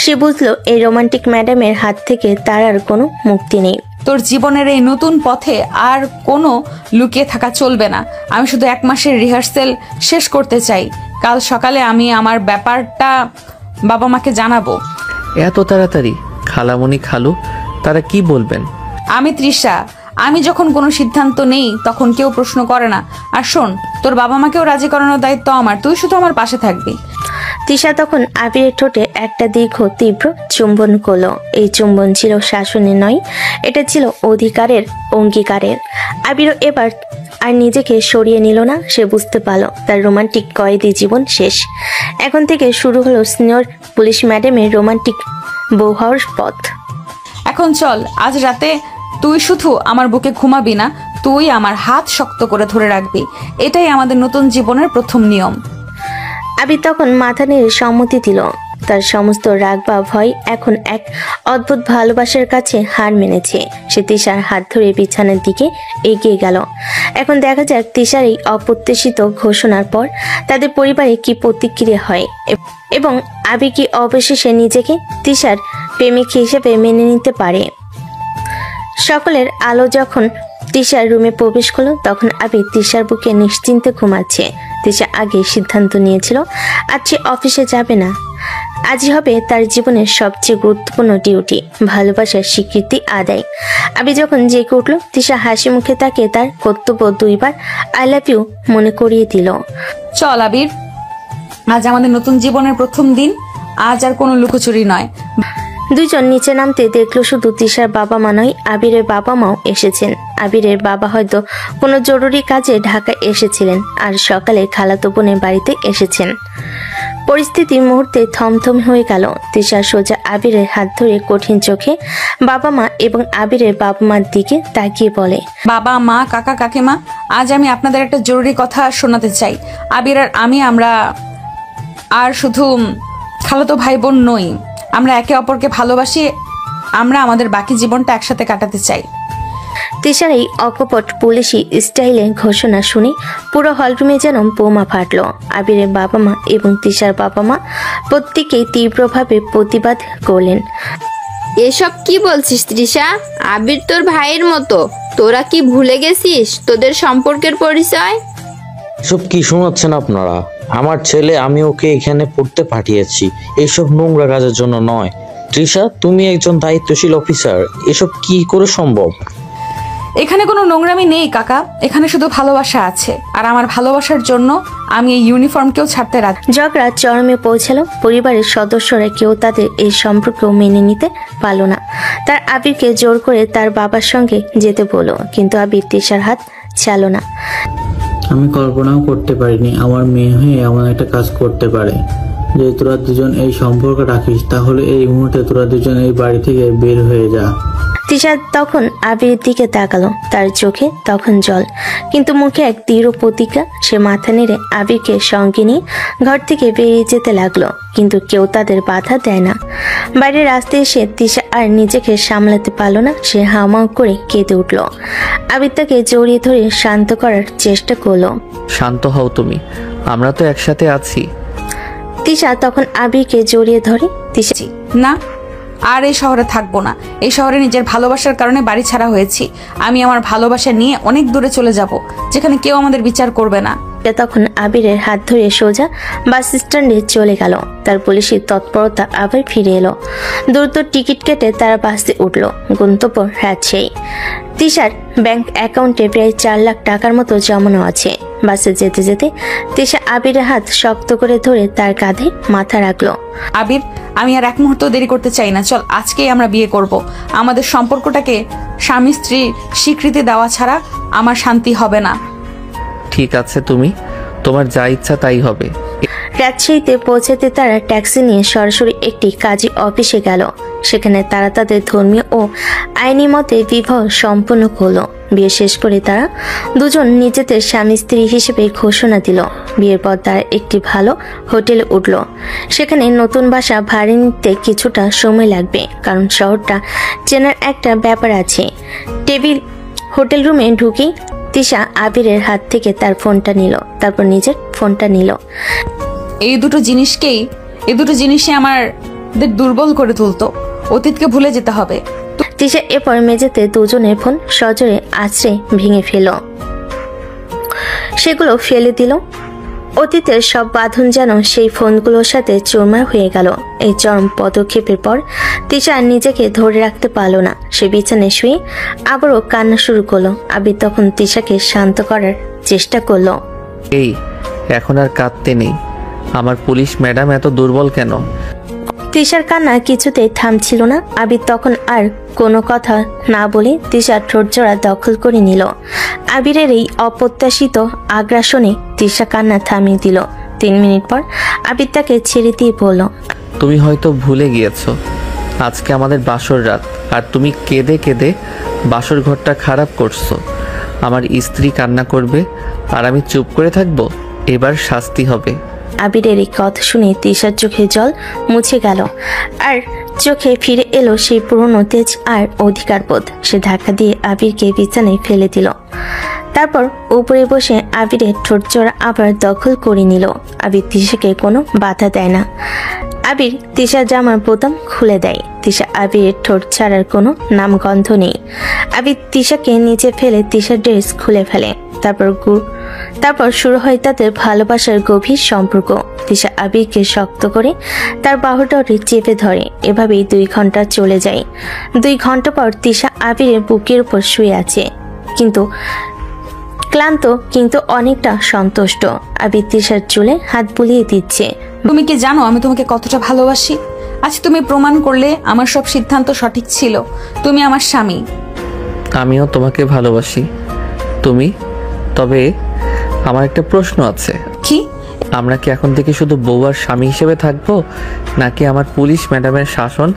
সে বুঝলো এই রোমান্টিক ম্যাডামের হাত থেকে তার আর কোনো মুক্তি নেই। তোর জীবনের এই নতুন পথে আর কোনো লুকিয়ে থাকা চলবে না। আমি শুধু 1 মাসের রিহার্সেল শেষ করতে চাই। কাল সকালে আমি আমার ব্যাপারটা বাবা মাকে জানাবো। এত তাড়াতাড়ি? খালামণি খালু তারা কি বলবেন? আমি তৃষা, আমি যখন কোনো সিদ্ধান্ত নেই তখন কেউ প্রশ্ন করে না। আর শোন, তোর বাবা মাকেও রাজি করানোর দায়িত্ব আমার। তুই শুধু আমার পাশে থাকবি। তিশা তখন আবিরের ঠোঁটে একটা দীর্ঘ তীব্র চুম্বন করলো। এই চুম্বন ছিল শাসনের নয়, এটা ছিল অধিকারের, অঙ্গীকারের। আবিরও এবার আর নিজেকে সরিয়ে নিল না। সে বুঝতে পারল তার রোমান্টিক কয়েদি জীবন শেষ। এখন থেকে শুরু হলো সিনিয়র পুলিশ ম্যাডামের রোমান্টিক বউ হওয়ার পথ। এখন চল, আজ রাতে তুই শুধু আমার বুকে ঘুমাবি না, তুই আমার হাত শক্ত করে ধরে রাখবি। এটাই আমাদের নতুন জীবনের প্রথম নিয়ম। আবির তখন মাথা নেড়ে সম্মতি দিল। তার সমস্ত রাগ বা ভয় এখন এক অদ্ভুত ভালোবাসার কাছে হার মেনেছে। সে তিশার হাত ধরে বিছানার দিকে এগিয়ে গেল। এখন দেখা যাক তিশার এই অপ্রত্যাশিত ঘোষণার পর তাদের পরিবারে কি প্রতিক্রিয়া হয় এবং আবির কি অবশেষে নিজেকে তিশার প্রেমিক হিসেবে মেনে নিতে পারে। সকলের আলো যখন তিশার রুমে প্রবেশ করলো তখন আবির তিশার বুকে নিশ্চিন্তে ঘুমাচ্ছে। তিশা আগে সিদ্ধান্ত নিয়েছিল আজ সে অফিসে যাবে না, আজই হবে তার জীবনের সবচেয়ে গুরুত্বপূর্ণ ডিউটি, ভালোবাসার স্বীকৃতি আদায়। আবির যখন জেগে উঠল তিশা হাসি মুখে তাকে তার কর্তব্য 2 বার আই লাভ ইউ মনে করিয়ে দিল। চল আবির, আজ আমাদের নতুন জীবনের প্রথম দিন, আজ আর কোনো লুকোচুরি নয়। দুইজন নিচে নামতে দেখলো শুধু তিশার বাবা মা নয়, আবিরের বাবা মাও এসেছেন। আবিরের বাবা হয়তো কোনো জরুরি কাজে ঢাকায় এসেছিলেন, আর সকালে খালাতো বোনের বাড়িতে এসেছেন। পরিস্থিতি মুহূর্তে থমথম হয়ে গেল। তিশা সোজা আবিরের হাত ধরে কঠিন চোখে বাবা মা এবং আবিরের বাবা মার দিকে তাকিয়ে বলে, বাবা মা কাকা কাকিমা, আজ আমি আপনাদের একটা জরুরি কথা শোনাতে চাই। আবির আর আমরা আর শুধু খালাতো ভাই বোন নই, আমরা একে অপরকে ভালোবাসি, আমরা আমাদের বাকি জীবনটা একসাথে কাটাতে চাই। তিশার এই অকপট পুলিশি স্টাইলে ঘোষণা শুনে পুরো হলরুমে যেন বোমা ফাটলো। আবিরের বাবা মা এবং তিশার বাবা মা প্রত্যেকেই তীব্রভাবে প্রতিবাদ করলেন। এসব কি বলছিস তৃষা? আবির তোর ভাইয়ের মতো, তোরা কি ভুলে গেছিস তোদের সম্পর্কের পরিচয়? এসব কি শোনাচ্ছেন আপনারা? আমার ছেলে, আমি ওকে এখানে পড়তে পাঠিয়েছি, এইসব নোংরা কাজের জন্য নয়। তৃষা, তুমি একজন দায়িত্বশীল অফিসার, এসব কি করে সম্ভব? এখানে কোনো নোংরামি নেই কাকা, এখানে শুধু ভালোবাসা আছে, আর আমার ভালোবাসার জন্য আমি এই ইউনিফর্মকেও ছাড়তে রাজি। ঝগড়া চরমে পৌঁছালো। পরিবারের সদস্যরা কেউ তাদের এই সম্পর্কেও মেনে নিতে পারল না। তার আবিরকে জোর করে তার বাবার সঙ্গে যেতে বলল, কিন্তু আবির তিশার হাত ছাড়ল না। আমি কল্পনাও করতে পারিনি আমার মেয়ে হয়ে এমন একটা কাজ করতে পারে। যে তোরা দুজন এই সম্পর্ক রাখিস, তাহলে এই মুহূর্তে তোরা দুজন এই বাড়ি থেকে বের হয়ে যা। তিশা তখন আবিরের দিকে তাকালো, তার চোখে তখন জল, কিন্তু মুখে এক দৃঢ় প্রতিজ্ঞা। সে মাথা নেড়ে আবিরকে সঙ্গে নিয়ে ঘর থেকে বেরিয়ে যেতে লাগলো, কিন্তু কেউ তাদের বাধা দেয় না। বাইরে রাস্তায় এসে তিশা আর নিজেকে সামলাতে পারলো না, সে হাউমাউ করে কেঁদে উঠল। আবির তাকে জড়িয়ে ধরে শান্ত করার চেষ্টা করলো। শান্ত হও তুমি, আমরা তো একসাথে আছি। তিশা তখন আবিরকে জড়িয়ে ধরে। তিশা, না, আর এই শহরে থাকবো না। এই শহরে নিজের ভালোবাসার কারণে বাড়ি ছাড়া হয়েছি। আমি আমার ভালোবাসা নিয়ে অনেক দূরে চলে যাব, যেখানে কেউ আমাদের বিচার করবে না। তখন আবিরের হাত ধরে সোজা বাস স্ট্যান্ডে চলে গেল। তার পুলিশের তৎপরতা আবার ফিরে এলো। দ্রুত টিকিট কেটে তারা বাসে উঠল। গন্তব্য রাজশাহী। তিশার ব্যাংক অ্যাকাউন্টে প্রায় 4 লাখ টাকার মতো জমানো আছে। বাসে যেতে যেতে তিশা আবিরের হাত শক্ত করে ধরে তার কাঁধে মাথা রাখলো। আবির, আমি আর এক মুহূর্ত দেরি করতে চাই না, চল আজকেই আমরা বিয়ে করব। আমাদের সম্পর্কটাকে স্বামী স্ত্রী স্বীকৃতি দেওয়া ছাড়া আমার শান্তি হবে না। ঠিক আছে, তুমি তোমার যা ইচ্ছা তাই হবে। রাজশাহীতে পৌঁছাতে তারা ট্যাক্সি নিয়ে সরাসরি একটি কাজী অফিসে গেল। সেখানে তারা তাদের ধর্মীয় ও আইনি মতে বিবাহ সম্পন্ন করলো। বিয়ে শেষ করে তারা দুজন নিজেদের স্বামী স্ত্রী হিসেবে ঘোষণা দিল। বিয়ের পর তারা একটি ভালো হোটেলে উঠল। সেখানে নতুন বাসা ভাড়া নিতে কিছুটা সময় লাগবে, কারণ শহরটা চেনার একটা ব্যাপার আছে। হোটেল রুমে ঢুকেই তিশা আবিরের হাত থেকে তার ফোনটা নিল, তারপর নিজের ফোনটা নিল। এই দুটো জিনিসই আমাদের দুর্বল করে তুলতো। অতীতকে ভুলে যেতে হবে। তিশা এরপর মেঝেতে দুজনের ফোন সজোরে আছড়ে ভেঙে ফেল, সেগুলো ফেলে দিল। অতীতের সব বাঁধন যেন সেই ফোনগুলোর সাথে চুরমার হয়ে গেল। এই চরম পদক্ষেপের পর তিশা নিজেকে ধরে রাখতে পারল না। সে বিছানায় শুয়ে আবারও কান্না শুরু করলো। আবির তখন তিশাকে শান্ত করার চেষ্টা করলো। এই, এখন আর কাঁদতে নেই। আমার পুলিশ ম্যাডাম এত দুর্বল কেন? তিশার কান্না কিছুতেই থামছিল না। আবির তখন আর কোনো কথা না বলে তিশার ঠোঁটজোড়া দখল করে নিল। আবিরের এই অপ্রত্যাশিত আগ্রাসনে তিশা কান্না থামিয়ে দিল। 3 মিনিট পর আবির তাকে ছেড়ে দিয়ে বলল, তুমি হয়তো ভুলে গিয়েছো আজকে আমাদের বাসর রাত, আর তুমি কেঁদে কেঁদে বাসর ঘরটা খারাপ করছো। আমার স্ত্রী কান্না করবে আর আমি চুপ করে থাকবো? এবার শাস্তি হবে। আবিরের এই কথা শুনে তিশার চোখে জল মুছে গেল, আর চোখে ফিরে এলো সেই পুরনো তেজ আর অধিকারবোধ। সে ধাক্কা দিয়ে আবিরকে বিছানায় ফেলে দিল। তারপর উপরে বসে আবিরের ঠোঁটজোড়া আবার দখল করে নিল। আবির তিশাকে কোনো বাধা দেয় না। আবির তিশার জামার বোতাম খুলে দেয়। তিশা আবিরের ঠোঁট ছাড়ার কোনো নামগন্ধ নেই। আবির তিশাকে নিচে ফেলে তিশার ড্রেস খুলে ফেলে। তারপর শুরু হয় তাদের ভালোবাসার গভীর সম্পর্ক। তিশা আবিরকে শক্ত করে তার বাহুডরে চেপে ধরে। এভাবেই 2 ঘন্টা চলে যায়। 2 ঘন্টা পর তিশা আবিরের বুকের উপর শুয়ে আছে, কিন্তু ক্লান্ত, কিন্তু অনেকটা সন্তুষ্ট। আবির তিশার চুলে হাত বুলিয়ে দিচ্ছে। তুমি কি জানো আমি তোমাকে কতটা ভালোবাসি? আজ তুমি প্রমাণ করলে আমার সব সিদ্ধান্ত সঠিক ছিল। তুমি আমার স্বামী। আমিও তোমাকে ভালোবাসি। তবে আমার একটা প্রশ্ন আছে। কি? আমরা কি এখন থেকে শুধু বউ আর স্বামী হিসেবে থাকবো, নাকি আমার পুলিশ ম্যাডামের শাসন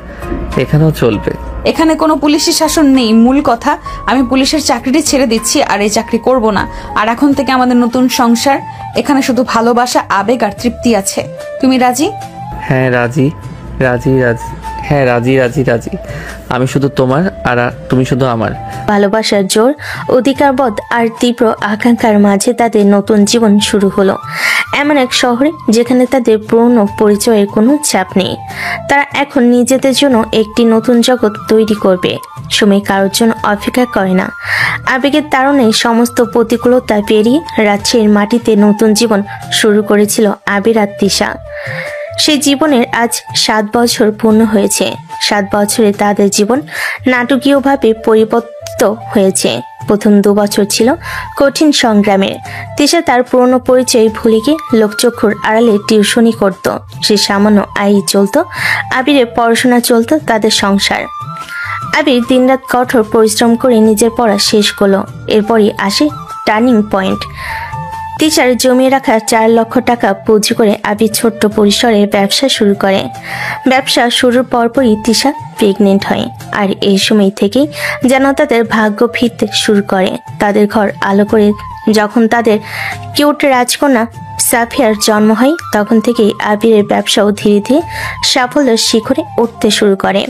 এখানেও চলবে? এখানে কোনো পুলিশের শাসন নেই। মূল কথা, আমি পুলিশের চাকরিটি ছেড়ে দিচ্ছি আর এই চাকরি করব না। আর এখন থেকে আমাদের নতুন সংসার। এখানে শুধু ভালোবাসা, আবেগ আর তৃপ্তি আছে। তুমি রাজি? হ্যাঁ রাজি। হ্যাঁ রাজি। আমি শুধু তোমার আর তুমি শুধু আমার। ভালোবাসার জোর, অধিকারবোধ আর তীব্র আকাঙ্ক্ষার মাঝে তাদের নতুন জীবন শুরু হলো এমন এক শহরে যেখানে তাদের পুরনো পরিচয়ের কোনো চাপ নেই। তারা এখন নিজেদের জন্য একটি নতুন জগৎ তৈরি করবে। সময় কারোর জন্য অপেক্ষা করে না। আবেগের তাড়নায় সমস্ত প্রতিকূলতা পেরিয়ে রাজশাহীর মাটিতে নতুন জীবন শুরু করেছিল আবির আর তিশা। সেই জীবনের আজ 7 বছর পূর্ণ হয়েছে। 7 বছরে তাদের জীবন নাটকীয়ভাবে পরিবর্তিত হয়েছে। প্রথম 2 বছর ছিল কঠিন সংগ্রামের। তিশা তার পুরনো পরিচয় ভুলে গিয়ে লোকচক্ষুর আড়ালে টিউশনি করত। সে সামান্য আয় চলত। আবিরের পড়াশোনা চলত, তাদের সংসার। আবির দিনরাত কঠোর পরিশ্রম করে নিজের পড়া শেষ করলো। এরপরই আসে টার্নিং পয়েন্ট। তিশার জমিয়ে রাখা 4 লক্ষ টাকা পুঁজি করে আবির ছোট্ট পরিসরে ব্যবসা শুরু করে। ব্যবসা শুরুর পরপরই তিশা প্রেগনেন্ট হয়। আর এই সময় থেকেই যেন তাদের ভাগ্য ফিরতে শুরু করে। তাদের ঘর আলো করে যখন তাদের কিউট রাজকন্যা সাফিয়ার জন্ম হয়, তখন থেকেই আবিরের ব্যবসাও ধীরে ধীরে সাফল্যের শিখরে উঠতে শুরু করে।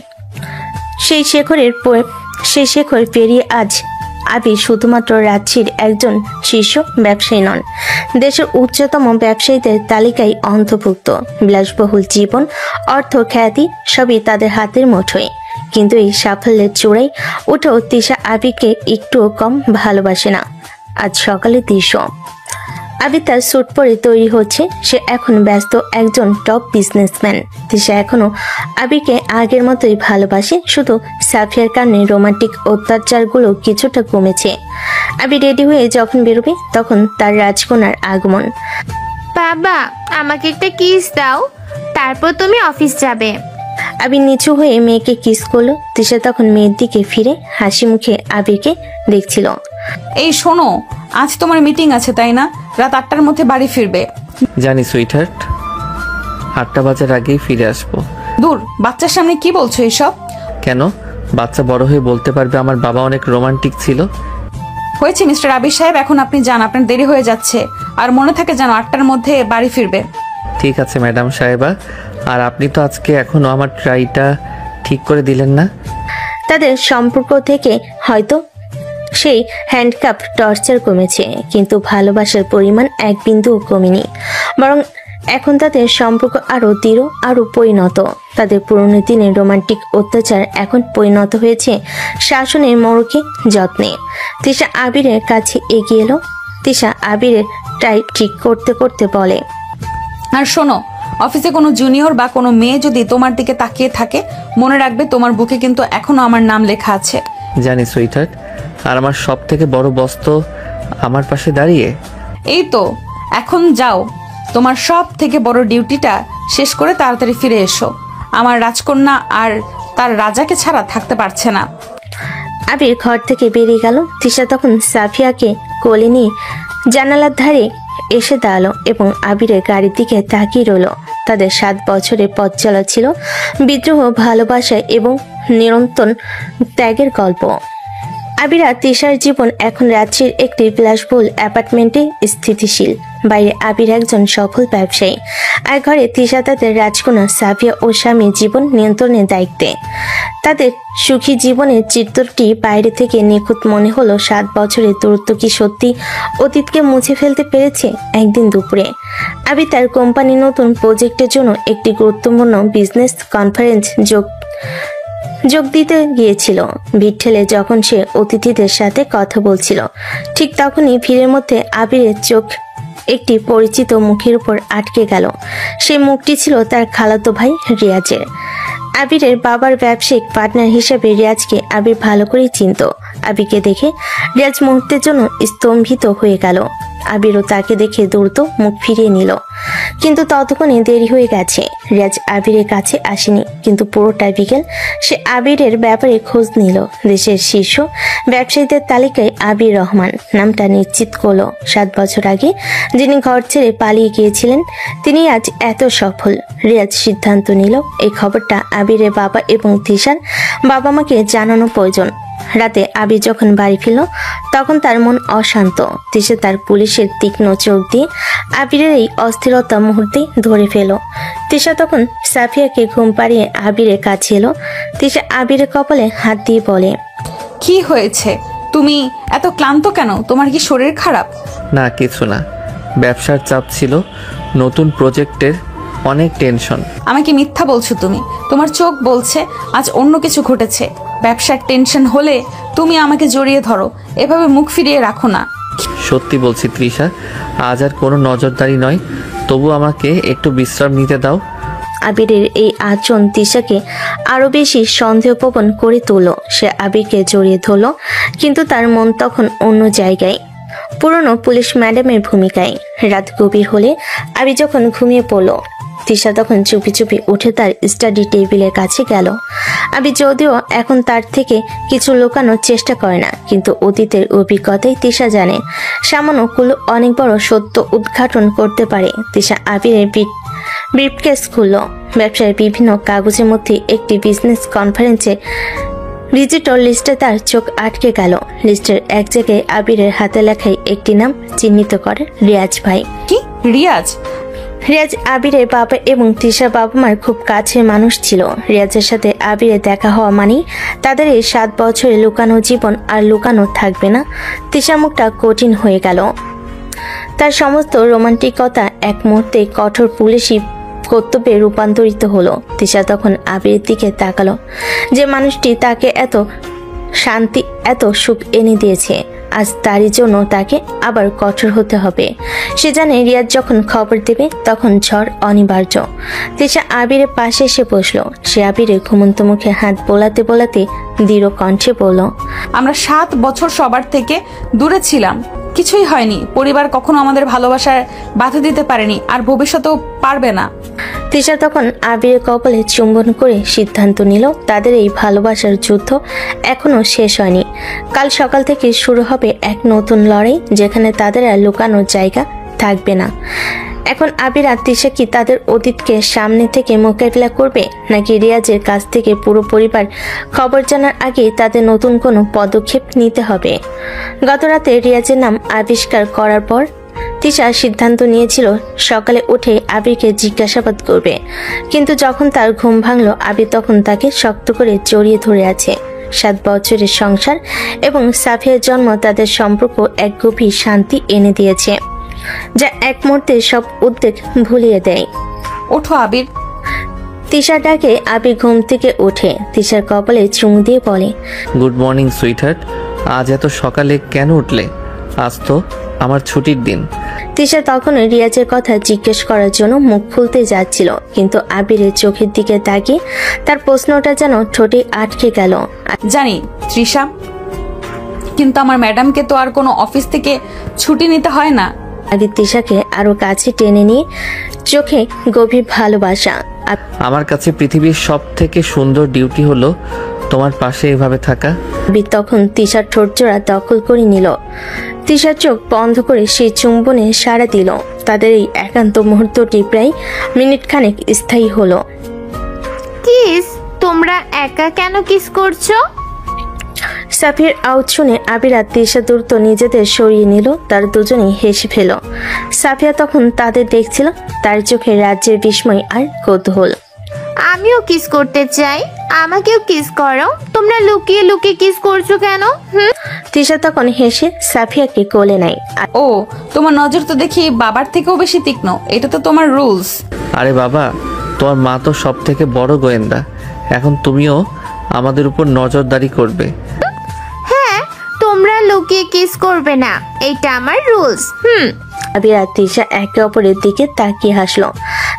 সেই শেখর পেরিয়ে আজ আবির শুধুমাত্র রাজশাহীর একজন শীর্ষ ব্যবসায়ী নন, দেশের উচ্চতম ব্যবসায়ীদের তালিকায় অন্তর্ভুক্ত। বিলাসবহুল জীবন, অর্থ, খ্যাতি সবই তাদের হাতের মুঠোয়। কিন্তু এই সাফল্যের চূড়ায় উঠেও তিশা আবিরকে একটুও কম ভালোবাসে না। আজ সকালে দৃশ্য, আবির তার স্যুট পরে তৈরি হচ্ছে। সে এখন ব্যস্ত একজন টপ বিজনেসম্যান। তিশা এখনো আবিরকে আগের মতোই ভালোবাসে, শুধু সাফিয়ার কারণে রোমান্টিক অত্যাচারগুলো কিছুটা কমেছে। আবির রেডি হয়ে যখন বেরোবে, তখন তার রাজকন্যার আগমন। বাবা, আমাকে একটা কিস দাও, তারপর তুমি অফিস যাবে। আবির নিচু হয়ে মেয়েকে কিস করলো। তিশা তখন মেয়ের দিকে ফিরে হাসি মুখে আবিরকে দেখছিল। এই শোনো, আজ তোমার মিটিং আছে তাই না? রাত 8টার মধ্যে বাড়ি ফিরবে। জানি সুইটহার্ট, 8টা বাজার আগেই ফিরে আসবো। দূর, বাচ্চার সামনে কি বলছো এসব? কেন? বাচ্চা বড় হয়ে বলতে পারবে আমার বাবা অনেক রোমান্টিক ছিল। হয়েছে মিস্টার আবির সাহেব, এখন আপনি যান, আপনার দেরি হয়ে যাচ্ছে। আর মনে থাকে যেন 8টার মধ্যে বাড়ি ফিরবে। ঠিক আছে ম্যাডাম সাহেবা। আর আপনি তো আজকে এখনো আমার ট্রাইটা ঠিক করে দিলেন না। তাদের সম্পর্ক থেকে হয়তো সেই হ্যান্ডকাপ টর্চার কমেছে, কিন্তু ভালোবাসার পরিমাণ এক বিন্দুও কমেনি। বরং এখন তাদের সম্পর্ক আরো দৃঢ়, আরো পরিণত। তাদের পুরনো দিনের রোমান্টিক অত্যাচার এখন পরিণত হয়েছে শাসনের মোড়কে যত্নে। তিশা আবিরের কাছে এগিয়ে এলো। তিশা আবিরের টাই ঠিক করতে করতে বলে, আর শোনো, অফিসে কোনো জুনিয়র বা কোনো মেয়ে যদি তোমার দিকে তাকিয়ে থাকে, মনে রাখবে তোমার বুকে কিন্তু এখনো আমার নাম লেখা আছে। জানি সুইটহার্ট। আর আমার সব থেকে বড় বস তো আমার পাশে দাঁড়িয়ে। এই তো, এখন যাও, তোমার সব থেকে বড় ডিউটিটা শেষ করে তাড়াতাড়ি ফিরে এসো। আমার রাজকন্যা আর তার রাজাকে ছাড়া থাকতে পারছে না। আবির ঘর থেকে বেরিয়ে গেল। তিশা তখন সাফিয়াকে কোলে নিয়ে জানালার ধারে এসে দাঁড়ালো এবং আবিরের গাড়ির দিকে তাকিয়ে রইল। তাদের 7 বছরের পথ চলা ছিল বিদ্রোহ, ভালোবাসা এবং নিরন্তর ত্যাগের গল্প। আবির আর তিশার জীবন এখন রাজ্যের একটি বিলাসবহুল অ্যাপার্টমেন্টে স্থিতিশীল। বাইরে আবির একজন সফল ব্যবসায়ী, আর ঘরে তিশা তাদের রাজকন্যা সাফিয়া ও স্বামীর জীবন নিয়ন্ত্রণের দায়িত্বে। তাদের সুখী জীবনের চিত্রটি বাইরে থেকে নিখুঁত মনে হলো। 7 বছরের দূরত্ব কি সত্যি অতীতকে মুছে ফেলতে পেরেছে? একদিন দুপুরে আবির তার কোম্পানি নতুন প্রজেক্টের জন্য একটি গুরুত্বপূর্ণ বিজনেস কনফারেন্স যোগ দিতে গিয়েছিল। ভিড় ঠেলে যখন সে অতিথিদের সাথে কথা বলছিল, ঠিক তখনই ভিড়ের মধ্যে আবিরের চোখ একটি পরিচিত মুখের উপর আটকে গেল। সেই মুখটি ছিল তার খালাতো ভাই রিয়াজের। আবিরের বাবার ব্যবসায়িক পার্টনার হিসেবে রিয়াজকে আবির ভালো করেই চিনত। আবিরকে দেখে রিয়াজ মুহূর্তের জন্য স্তম্ভিত হয়ে গেল। আবিরও তাকে দেখে দ্রুত মুখ ফিরিয়ে নিল, কিন্তু ততক্ষণে দেরি হয়ে গেছে। রিয়াজ আবিরের কাছে আসেনি, কিন্তু পুরোটা বিকেল সে আবিরের ব্যাপারে খোঁজ নিল। দেশের শীর্ষ ব্যবসায়ীদের তালিকায় আবির রহমান নামটা নিশ্চিত করলো। 7 বছর আগে যিনি ঘর ছেড়ে পালিয়ে গিয়েছিলেন, তিনি আজ এত সফল। রিয়াজ সিদ্ধান্ত নিল এই খবরটা আবিরের বাবা এবং তিশার বাবা মাকে জানানো প্রয়োজন। রাতে আবির যখন বাড়ি ফিরল, তখন তার মন অশান্ত। তিশা তার পুলিশের তীক্ষ্ণ চোখ দিয়ে আবিরের এই অস্থিরতা মুহূর্তে ধরে ফেল। তিশা তখন সাফিয়াকে ঘুম পাড়িয়ে আবিরের কাছে এলো। তিশা আবিরের কপালে হাত দিয়ে বলে, কি হয়েছে? তুমি এত ক্লান্ত কেন? তোমার কি শরীর খারাপ? না, কিছু না, ব্যবসার চাপ ছিল, নতুন প্রজেক্টের অনেক টেনশন। আমাকে মিথ্যা বলছো তুমি। তোমার চোখ বলছে আজ অন্য কিছু ঘটেছে। ব্যবসার টেনশন হলে তুমি আমাকে জড়িয়ে ধরো, এভাবে মুখ ফিরিয়ে রাখো না। সত্যি বলছি তৃষা, আজ আর কোনো নজরদারি নয়, তবু আমাকে একটু বিশ্রাম নিতে দাও। আবিরের এই আচরণ তিশাকে আরো বেশি সন্দেহপ্রবণ করে তুলল। সে আবিরকে জড়িয়ে ধরল, কিন্তু তার মন তখন অন্য জায়গায়, পুরনো পুলিশ ম্যাডামের ভূমিকায়। রাত গভীর হলে আবির যখন ঘুমিয়ে পড়ল, তিশা তখন চুপি চুপি উঠে তার স্টাডি টেবিলের কাছে গেল। আবির যদিও এখন তার থেকে কিছু লুকানোর চেষ্টা করে না, কিন্তু অতীতের অভিজ্ঞতায় তিশা জানে সামান্য কুলু অনেক বড় সত্য উদ্ঘাটন করতে পারে। তিশা আবিরের ব্রিফকেস খুলল। ব্যবসার বিভিন্ন কাগজের মধ্যে একটি বিজনেস কনফারেন্সে ভিজিটর লিস্টে তার চোখ আটকে গেল। লিস্টের এক জায়গায় আবিরের হাতে লেখায় একটি নাম চিহ্নিত করে, রিয়াজ ভাই। কি রিয়াজ? রিয়াজ আবিরের বাবা এবং তিশার বাবা মার খুব কাছের মানুষ ছিল। রিয়াজের সাথে আবিরের দেখা হওয়া মানেই তাদের এই 7 বছরে লুকানো জীবন আর লুকানো থাকবে না। তিশার মুখটা কঠিন হয়ে গেল। তার সমস্ত রোমান্টিকতা এক মুহূর্তে কঠোর পুলিশি কর্তব্যে রূপান্তরিত হলো। তিশা তখন আবিরের দিকে তাকালো, যে মানুষটি তাকে এত শান্তি এত সুখ এনে দিয়েছে, আজ তারই জন্য তাকে আবার কঠোর হতে হবে। সে জানে রিয়াজ যখন খবর দেবে তখন ঝড় অনিবার্য। তিশা আবিরের পাশে এসে বসলো। সে আবিরের ঘুমন্ত মুখে হাত বোলাতে বোলাতে দৃঢ় কণ্ঠে বলল, আমরা 7 বছর সবার থেকে দূরে ছিলাম, কিছুই হয়নি। পরিবার কখনো আমাদের ভালোবাসায় বাধা দিতে পারেনি, আর ভবিষ্যতেও পারবে না। তিশা তখন আবিরের কপালে চুম্বন করে সিদ্ধান্ত নিল তাদের এই ভালোবাসার যুদ্ধ এখনো শেষ হয়নি। কাল সকাল থেকে শুরু হবে এক নতুন লড়াই, যেখানে তাদের আর লুকানোর জায়গা থাকবে না। এখন আবির আর তিশা কি তাদের অতীতকে সামনে থেকে মোকাবিলা করবে, নাকি রিয়াজের কাছ থেকে পুরো পরিবার খবর জানার আগে তাদের নতুন কোনো পদক্ষেপ নিতে হবে? গত রাতে রিয়াজের নাম আবিষ্কার করার পর তিশা সিদ্ধান্ত নিয়েছিল সকালে উঠে আবিরকে জিজ্ঞাসাবাদ করবে, কিন্তু যখন তার ঘুম ভাঙল, আবির তখন তাকে শক্ত করে জড়িয়ে ধরে আছে। 7 বছরের সংসার এবং সাফিয়ার জন্ম তাদের সম্পর্ক এক গভীর শান্তি এনে দিয়েছে, যা এক মুহূর্তে সব উদ্বেগ ভুলিয়ে দেয়। ওঠো আবির। তিশা ডাকে আবির ঘুম থেকে ওঠে। তিশার কপালে চুমু দিয়ে বলে, গুড মর্নিং সুইটহার্ট, আজ এত সকালে কেন উঠলে? আজ তো আমার ছুটির দিন। তিশা তখন রিয়াজের কথা জিজ্ঞেস করার জন্য মুখ খুলতে যাচ্ছিল, কিন্তু আবিরের চোখের দিকে তাকিয়ে তার প্রশ্নটা যেন ঠোঁটে আটকে গেল। জানি তৃষা, কিন্তু আমার ম্যাডামকে তো আর কোনো অফিস থেকে ছুটি নিতে হয় না। আবির তিশাকে আরো কাছে টেনে নিয়ে চোখে গভীর ভালোবাসা। আমার কাছে পৃথিবীর সব থেকে সুন্দর ডিউটি হলো তোমার পাশে এভাবে থাকা। আবির তখন তিশার ঠোঁটজোড়া দখল করে নিল। তিশার চোখ বন্ধ করে সেই চুম্বনে সাড়া দিল। তাদের এই একান্ত মুহূর্তটি প্রায় মিনিট খানেক স্থায়ী হলো। কিস? তোমরা একা কেন কিস করছো? সাফিয়ার আওয়াজ শুনে আবির আর তিশা দ্রুত নিজেদের সরিয়ে নিল। তার দুজনেই হেসে ফেল। সাফিয়া তখন তাদের দেখছিল, তার চোখে রাজ্যের বিস্ময় আর কৌতূহল। আমিও কিস করতে চাই, আমাকেও কিস করো। তোমরা লুকিয়ে লুকিয়ে কিস করছো কেন? তিশা তখন হেসে সাফিয়াকে কোলে নেয়। ও, তোমার নজর তো দেখি বাবার থেকেও বেশি তীক্ষ্ণ। এটা তো তোমার রুলস। আরে বাবা, তোমার মা তো সব থেকে বড় গোয়েন্দা, এখন তুমিও আমাদের উপর নজরদারি করবে। হ্যাঁ, তোমরা লুকিয়ে কিস করবে না, এটা আমার রুলস। আবির আর তিশা একে অপরের দিকে তাকিয়ে হাসলো।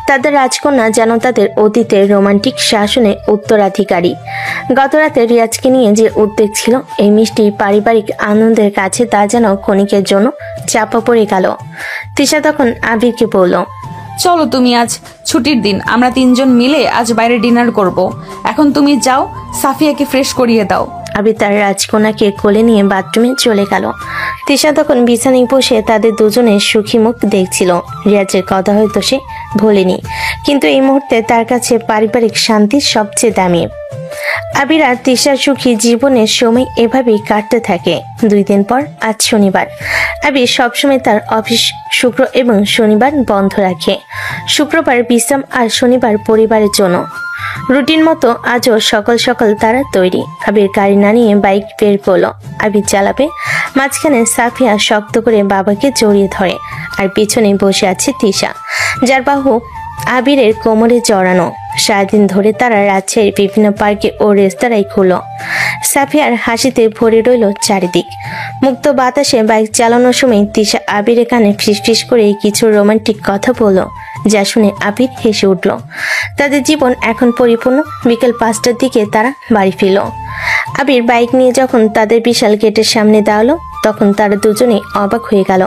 তাদের রাজকন্যা যেন তাদের অতীতের রোমান্টিক শাসনে উত্তরাধিকারী। গতরাতে রিয়াজকে নিয়ে যে উদ্বেগ ছিল, এই মিষ্টি পারিবারিক আনন্দের কাছে তা যেন ক্ষণিকের জন্য চাপা পড়ে গেল। তিশা তখন আবিরকে বলল, চলো, তুমি আজ ছুটির দিন, আমরা তিনজন মিলে আজ বাইরে ডিনার করব। এখন তুমি যাও, সাফিয়াকে ফ্রেশ করিয়ে দাও। আবির তার রাজকন্যাকে কোলে নিয়ে বাথরুমে চলে গেল। তিশা তখন বিছানায় বসে তাদের দুজনের সুখী মুখ দেখছিল। রিয়াজের কথা হয়তো সে ভোলেনি, কিন্তু এই মুহূর্তে তার কাছে পারিবারিক শান্তি সবচেয়ে দামি। আবির আর তিশার সুখী জীবনের সময় এভাবেই কাটতে থাকে। 2 দিন পর আজ শনিবার। আবির সবসময় তার অফিস শুক্র এবং শনিবার বন্ধ রাখে। শুক্রবার বিশ্রাম আর শনিবার পরিবারের জন্য। রুটিন মতো আজও সকাল সকাল তারা তৈরি। আবির গাড়ি না নিয়ে বাইক বের করলো। আবির চালাবে, মাঝখানে সাফিয়া শক্ত করে বাবাকে জড়িয়ে ধরে, আর পিছনে বসে আছে তিশা, যার বাহু আবিরের কোমরে জড়ানো। সারাদিন ধরে তারা রাজশাহীর বিভিন্ন পার্কে ও রেস্তোরাঁয় ঘুরল। সাফিয়ার হাসিতে ভরে রইল চারিদিক। মুক্ত বাতাসে বাইক চালানোর সময় তিশা আবিরের কানে ফিসফিস করে কিছু রোমান্টিক কথা বলল, যা শুনে আবির হেসে উঠল। তাদের জীবন এখন পরিপূর্ণ। বিকেল 5টার দিকে তারা বাড়ি ফিরল। আবির বাইক নিয়ে যখন তাদের বিশাল গেটের সামনে দাঁড়ালো, তখন তারা দুজনেই অবাক হয়ে গেল।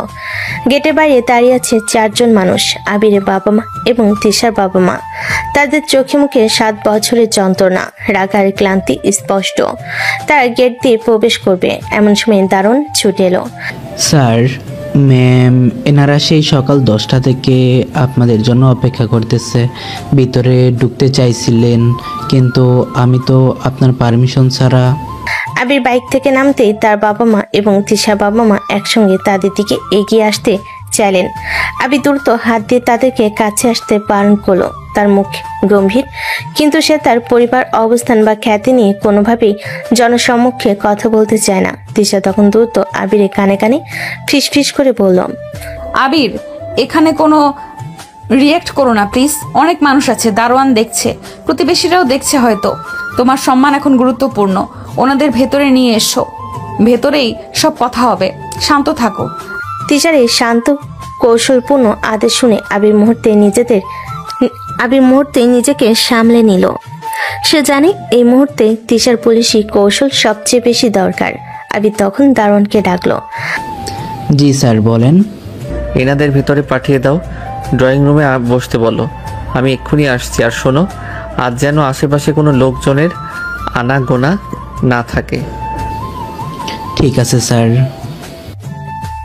গেটের বাইরে দাঁড়িয়ে আছে 4 জন মানুষ, আবিরের বাবা মা এবং তিশার বাবা মা। তাদের চোখে মুখে 7 বছরের যন্ত্রণা, রাগ আর ক্লান্তি স্পষ্ট। তারা গেট দিয়ে প্রবেশ করবে এমন সময় দারুণ ছুটে এলো। স্যার, ম্যাম, এনারা সেই সকাল 10টা থেকে আপনাদের জন্য অপেক্ষা করতেছে। ভিতরে ঢুকতে চাইছিলেন, কিন্তু আমি তো আপনার পারমিশন ছাড়া। আবির বাইক থেকে নামতেই তার বাবা মা এবং তিশার বাবা মা একসঙ্গে তাদের দিকে এগিয়ে আসতে চাইলেন। আবির দ্রুত হাত দিয়ে তাদেরকে কাছে আসতে বারণ করলো। তার মুখ গম্ভীর, কিন্তু সে তার পরিবার, অবস্থান বা খ্যাতি নিয়ে কোনোভাবেই জনসম্মুখে কথা বলতে চায় না। তিশা তখন দ্রুত আবিরের কানে কানে ফিসফিস করে বলল, আবির, এখানে কোনো রিয়েক্ট করো না প্লিজ। অনেক মানুষ আছে, দারোয়ান দেখছে, প্রতিবেশীরাও দেখছে হয়তো। তোমার সম্মান এখন গুরুত্বপূর্ণ। ওনাদের ভেতরে নিয়ে এসো, ভেতরেই সব কথা হবে। শান্ত থাকো। তিশার এই শান্ত কৌশলপূর্ণ আদেশ শুনে আবির মুহূর্তে নিজেকে সামলে নিল। সে জানে এই মুহূর্তে তিশার পুলিশি কৌশল সবচেয়ে বেশি দরকার। আবির তখন দারোয়ানকে ডাকলো। জি স্যার, বলেন। এনাদের ভেতরে পাঠিয়ে দাও, ড্রয়িং রুমে বসতে বলো, আমি এক্ষুনি আসছি। আর শোনো, আজ যেন আশেপাশে কোনো লোকজনের আনাগোনা না থাকে। ঠিক আছে স্যার।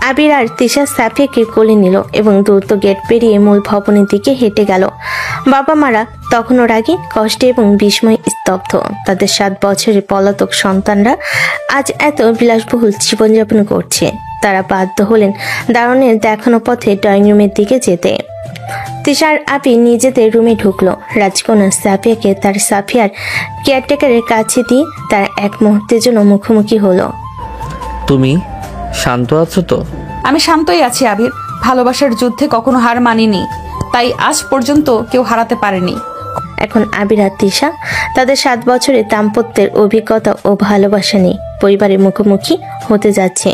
আবির আর তিশা সাফিয়াকে কোলে নিল এবং দ্রুত গেট পেরিয়ে মূল ভবনের দিকে হেঁটে গেল। বাবা মারা তখনও রাগে, কষ্টে এবং বিস্ময় স্তব্ধ। তাদের 7 বছরের পলাতক সন্তানরা আজ এত বিলাসবহুল জীবনযাপন করছে। তারা বাধ্য হলেন দারোয়ানের দেখানো পথে ড্রয়িং রুমের দিকে যেতে। তিশার আবির নিজেদের রুমে ঢুকলো। রাজকন্যা সাফিয়াকে তার সাফিয়ার কেয়ারটেকারের কাছে দিয়ে তার এক মুহূর্তের জন্য মুখোমুখি হলো। তুমি শান্ত আছো তো? আমি শান্তই আছি আবির। ভালোবাসার যুদ্ধে কখনো হার মানিনি, তাই আজ পর্যন্ত কেউ হারাতে পারেনি। এখন আবির আর তিশা তাদের 7 বছরের দাম্পত্যের অভিজ্ঞতা ও ভালোবাসা নিয়ে পরিবারের মুখোমুখি হতে যাচ্ছে।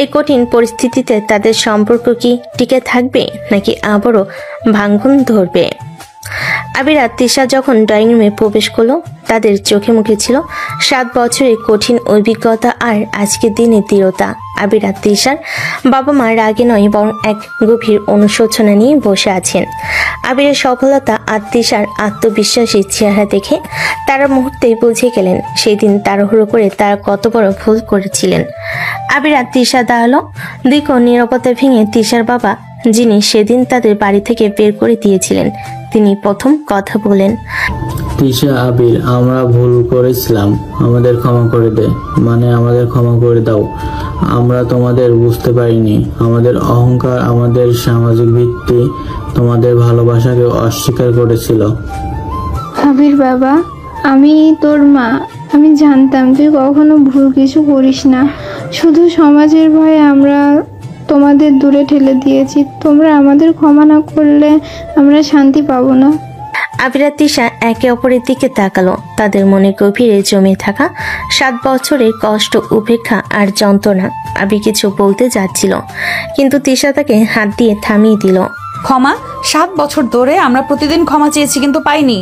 এই কঠিন পরিস্থিতিতে তাদের সম্পর্ক কি টিকে থাকবে, নাকি আবারও ভাঙন ধরবে? আবির আর তিশা যখন ড্রয়িং রুমে প্রবেশ করলো, তাদের চোখে মুখে ছিল 7 বছরের কঠিন অভিজ্ঞতা আর আজকের দিনে দৃঢ়তা। আবির আর তিশার বাবা মা রাগে নয়, বরং এক গভীর অনুশোচনা নিয়ে বসে আছেন। আবিরের সফলতা আর তিশার আত্মবিশ্বাসী চেহারা দেখে তারা মুহূর্তেই বুঝে গেলেন সেই দিন তাড়াহুড়ো করে তারা কত বড় ভুল করেছিলেন। আবির আর তিশা দাঁড়ালো। দীর্ঘ নীরবতা ভেঙে তিশার বাবা, যিনি সেদিন তাদের বাড়ি থেকে বের করে দিয়েছিলেন, তিনি প্রথম কথা বলেন। তিশা, আবির, আমরা ভুল করেছিলাম, আমাদের ক্ষমা করে দে। আমাদের ক্ষমা করে দাও। আমরা তোমাদের বুঝতে পারিনি। আমাদের অহংকার, আমাদের সামাজিক ভিত্তি তোমাদের ভালোবাসাকে অস্বীকার করেছিল। আবির বাবা, আমি তোর মা, আমি জানতাম তুই কখনো ভুল কিছু করিস না। শুধু সমাজের ভয়ে আমরা তোমাদের দূরে ঠেলে দিয়েছি। তোমরা আমাদের ক্ষমা না করলে আমরা শান্তি পাবো না। আবির আর তিশা একে অপরের দিকে তাকালো। তাদের মনে গভীরে জমে থাকা 7 বছরের কষ্ট, উপেক্ষা আর যন্ত্রণা। আবির কিছু বলতে যাচ্ছিল, কিন্তু তিশা তাকে হাত দিয়ে থামিয়ে দিল। ক্ষমা? 7 বছর ধরে আমরা প্রতিদিন ক্ষমা চেয়েছি কিন্তু পাইনি।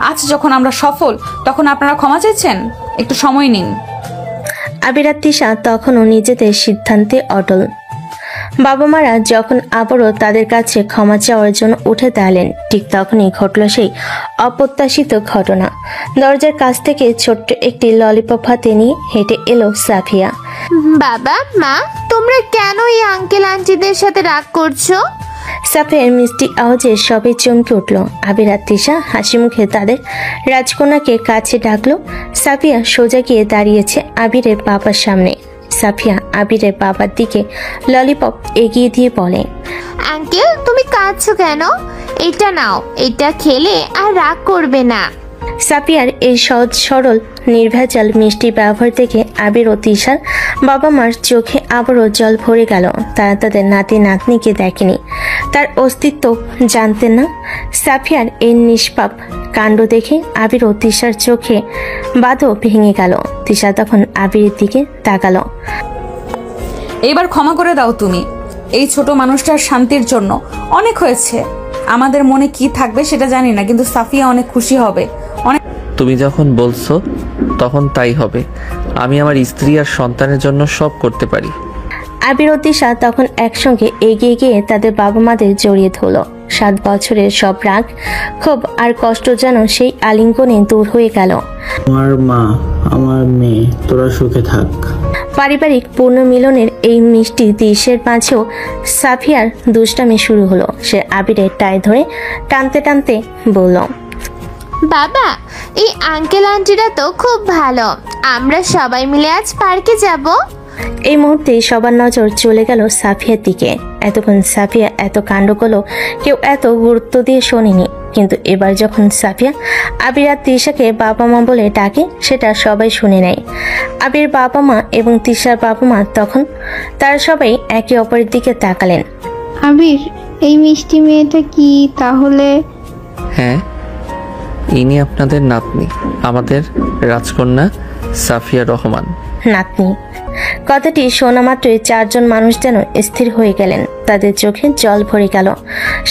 আজ যখন আমরা সফল তখন আপনারা ক্ষমা চেয়েছেন? একটু সময় নিন। আবির আর তিশা তখনও নিজেদের সিদ্ধান্তে অটল। বাবা মারা যখন আবারও তাদের কাছে ক্ষমা চাওয়ার জন্য উঠে দাঁড়ালেন, ঠিক তখনই ঘটল সেই অপ্রত্যাশিত ঘটনা। দরজার কাছ থেকে ছোট্ট একটি ললিপপ হাতে নিয়ে হেঁটে এলো সাফিয়া। বাবা, মা, তোমরা কেন এই আঙ্কেল আন্টিদের সাথে রাগ করছো? সাফিয়ার মিষ্টি আওয়াজে সবাই চমকে উঠল। আবির আর তিশা হাসি মুখে তাদের রাজকন্যাকে কাছে ডাকলো। সাফিয়া সোজা গিয়ে দাঁড়িয়েছে আবিরের বাবার সামনে। সাফিয়া আবিরের বাবার দিকে ললিপপ এগিয়ে দিয়ে বলে, আঙ্কেল, তুমি কাঁদছো কেন? এটা নাও, এটা খেলে আর রাগ করবে না। সাফিয়ার এই সহজ সরল নির্ভেজাল মিষ্টি ব্যবহার দেখে আবির ও তিশার বাবা মার চোখে আবারও জল ভরে গেল। তারা তাদের নাতি নাতনিকে দেখেনি, তার অস্তিত্ব জানতেন না। সাফিয়ার এই নিষ্পাপ কাণ্ড দেখে আবির ও তিশার চোখে বাঁধও ভেঙে গেল। তিশা তখন আবিরের দিকে তাকালো। এইবার ক্ষমা করে দাও তুমি। এই ছোট মানুষটার শান্তির জন্য অনেক হয়েছে। আমাদের মনে কি থাকবে সেটা জানি না, কিন্তু সাফিয়া অনেক খুশি হবে। তুমি যখন বলছো তখন তাই হবে। আমি আমার স্ত্রী আর সন্তানের জন্য সব করতে পারি। আবির ও তিশা তখন একসঙ্গে এগিয়ে গিয়ে তাদের বাবা মাদের জড়িয়ে ধরল। 7 বছরের সব রাগ, ক্ষোভ আর কষ্ট যেন সেই আলিঙ্গনে দূর হয়ে গেল। আমার মা, আমার মেয়ে, তোরা সুখে থাক। পারিবারিক পুনর্মিলনের এই মিষ্টি দৃশ্যের মাঝেও সাফিয়ার দুষ্টামি শুরু হলো। সে আবিরের টাই ধরে টানতে টানতে বলল, বাবা, এই আঙ্কেল আন্টিরা তো খুব ভালো। আমরা সবাই মিলে আজ পার্কে যাব। এই মুহূর্তে সবার নজর চলে গেল সাফিয়ার দিকে। এতক্ষণ সাফিয়া এত কাণ্ড করলো কেউ এত গুরুত্ব দিয়ে শোনেনি, কিন্তু এবার যখন সাফিয়া আবির আর তিশাকে বাবা মা বলে ডাকে, সেটা সবাই শুনে নেয়। আবির বাবা মা এবং তিশার বাবা মা তখন তারা সবাই একে অপরের দিকে তাকালেন। আবির, এই মিষ্টি মেয়েটা কি তাহলে? হ্যাঁ, ইনি আপনাদের নাতনি, আমাদের রাজকন্যা সাফিয়া রহমান। নাতনি কথাটি শোনা মাত্রই 4 জন মানুষ যেন স্থির হয়ে গেলেন। তাদের চোখে জল ভরে গেল।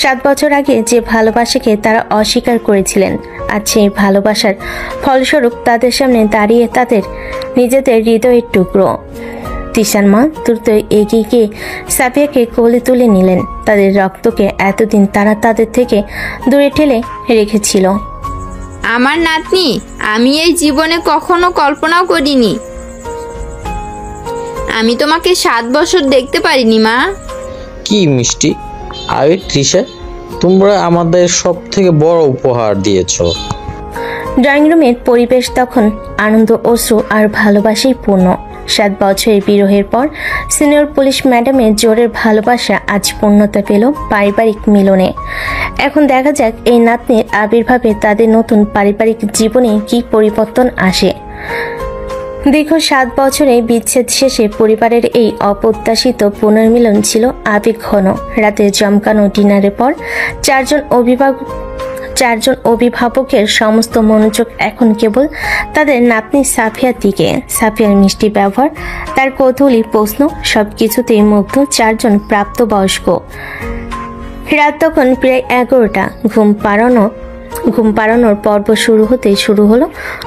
7 বছর আগে যে ভালোবাসাকে তারা অস্বীকার করেছিলেন, আর সেই ভালোবাসার ফলস্বরূপ তাদের সামনে দাঁড়িয়ে তাদের নিজেদের হৃদয়ের টুকরো। তিশার মা দ্রুত এগিয়ে গিয়ে সাফিয়াকে কোলে তুলে নিলেন। তাদের রক্তকে এতদিন তারা তাদের থেকে দূরে ঠেলে রেখেছিল। আমার নাতনি, আমি এই জীবনে কখনো কল্পনাও করিনি আমি তোমাকে 7 বছর দেখতে পারিনি মা। কি মিষ্টি! আবির, তৃষা, তোমরা আমাদের সব থেকে বড় উপহার দিয়েছো। ড্রয়িং রুমের পরিবেশ তখন আনন্দ, অশ্রু আর ভালোবাসায় পূর্ণ। 7 বছরের বিরহের পর সিনিয়র পুলিশ ম্যাডামের জোরের ভালোবাসা আজ পূর্ণতা পেল পারিবারিক মিলনে। এখন দেখা যাক এই নাতনির আবির্ভাবে তাদের নতুন পারিবারিক জীবনে কি পরিবর্তন আসে। দীর্ঘ 7 বছরে বিচ্ছেদ শেষে পরিবারের এই অপ্রত্যাশিত পুনর্মিলন ছিল আবেগঘন। রাতের জমকানো ডিনারের পর 4 জন অভিভাবকের সমস্ত মনোযোগ এখন কেবল তাদের নাতনি সাফিয়ার দিকে। সাফিয়ার মিষ্টি ব্যবহার, তার কৌতূহলী প্রশ্ন, সবকিছুতেই মুগ্ধ 4 জন প্রাপ্তবয়স্ক। রাত তখন প্রায় 11টা। ঘুম পাড়ানোর পর্ব শুরু হলো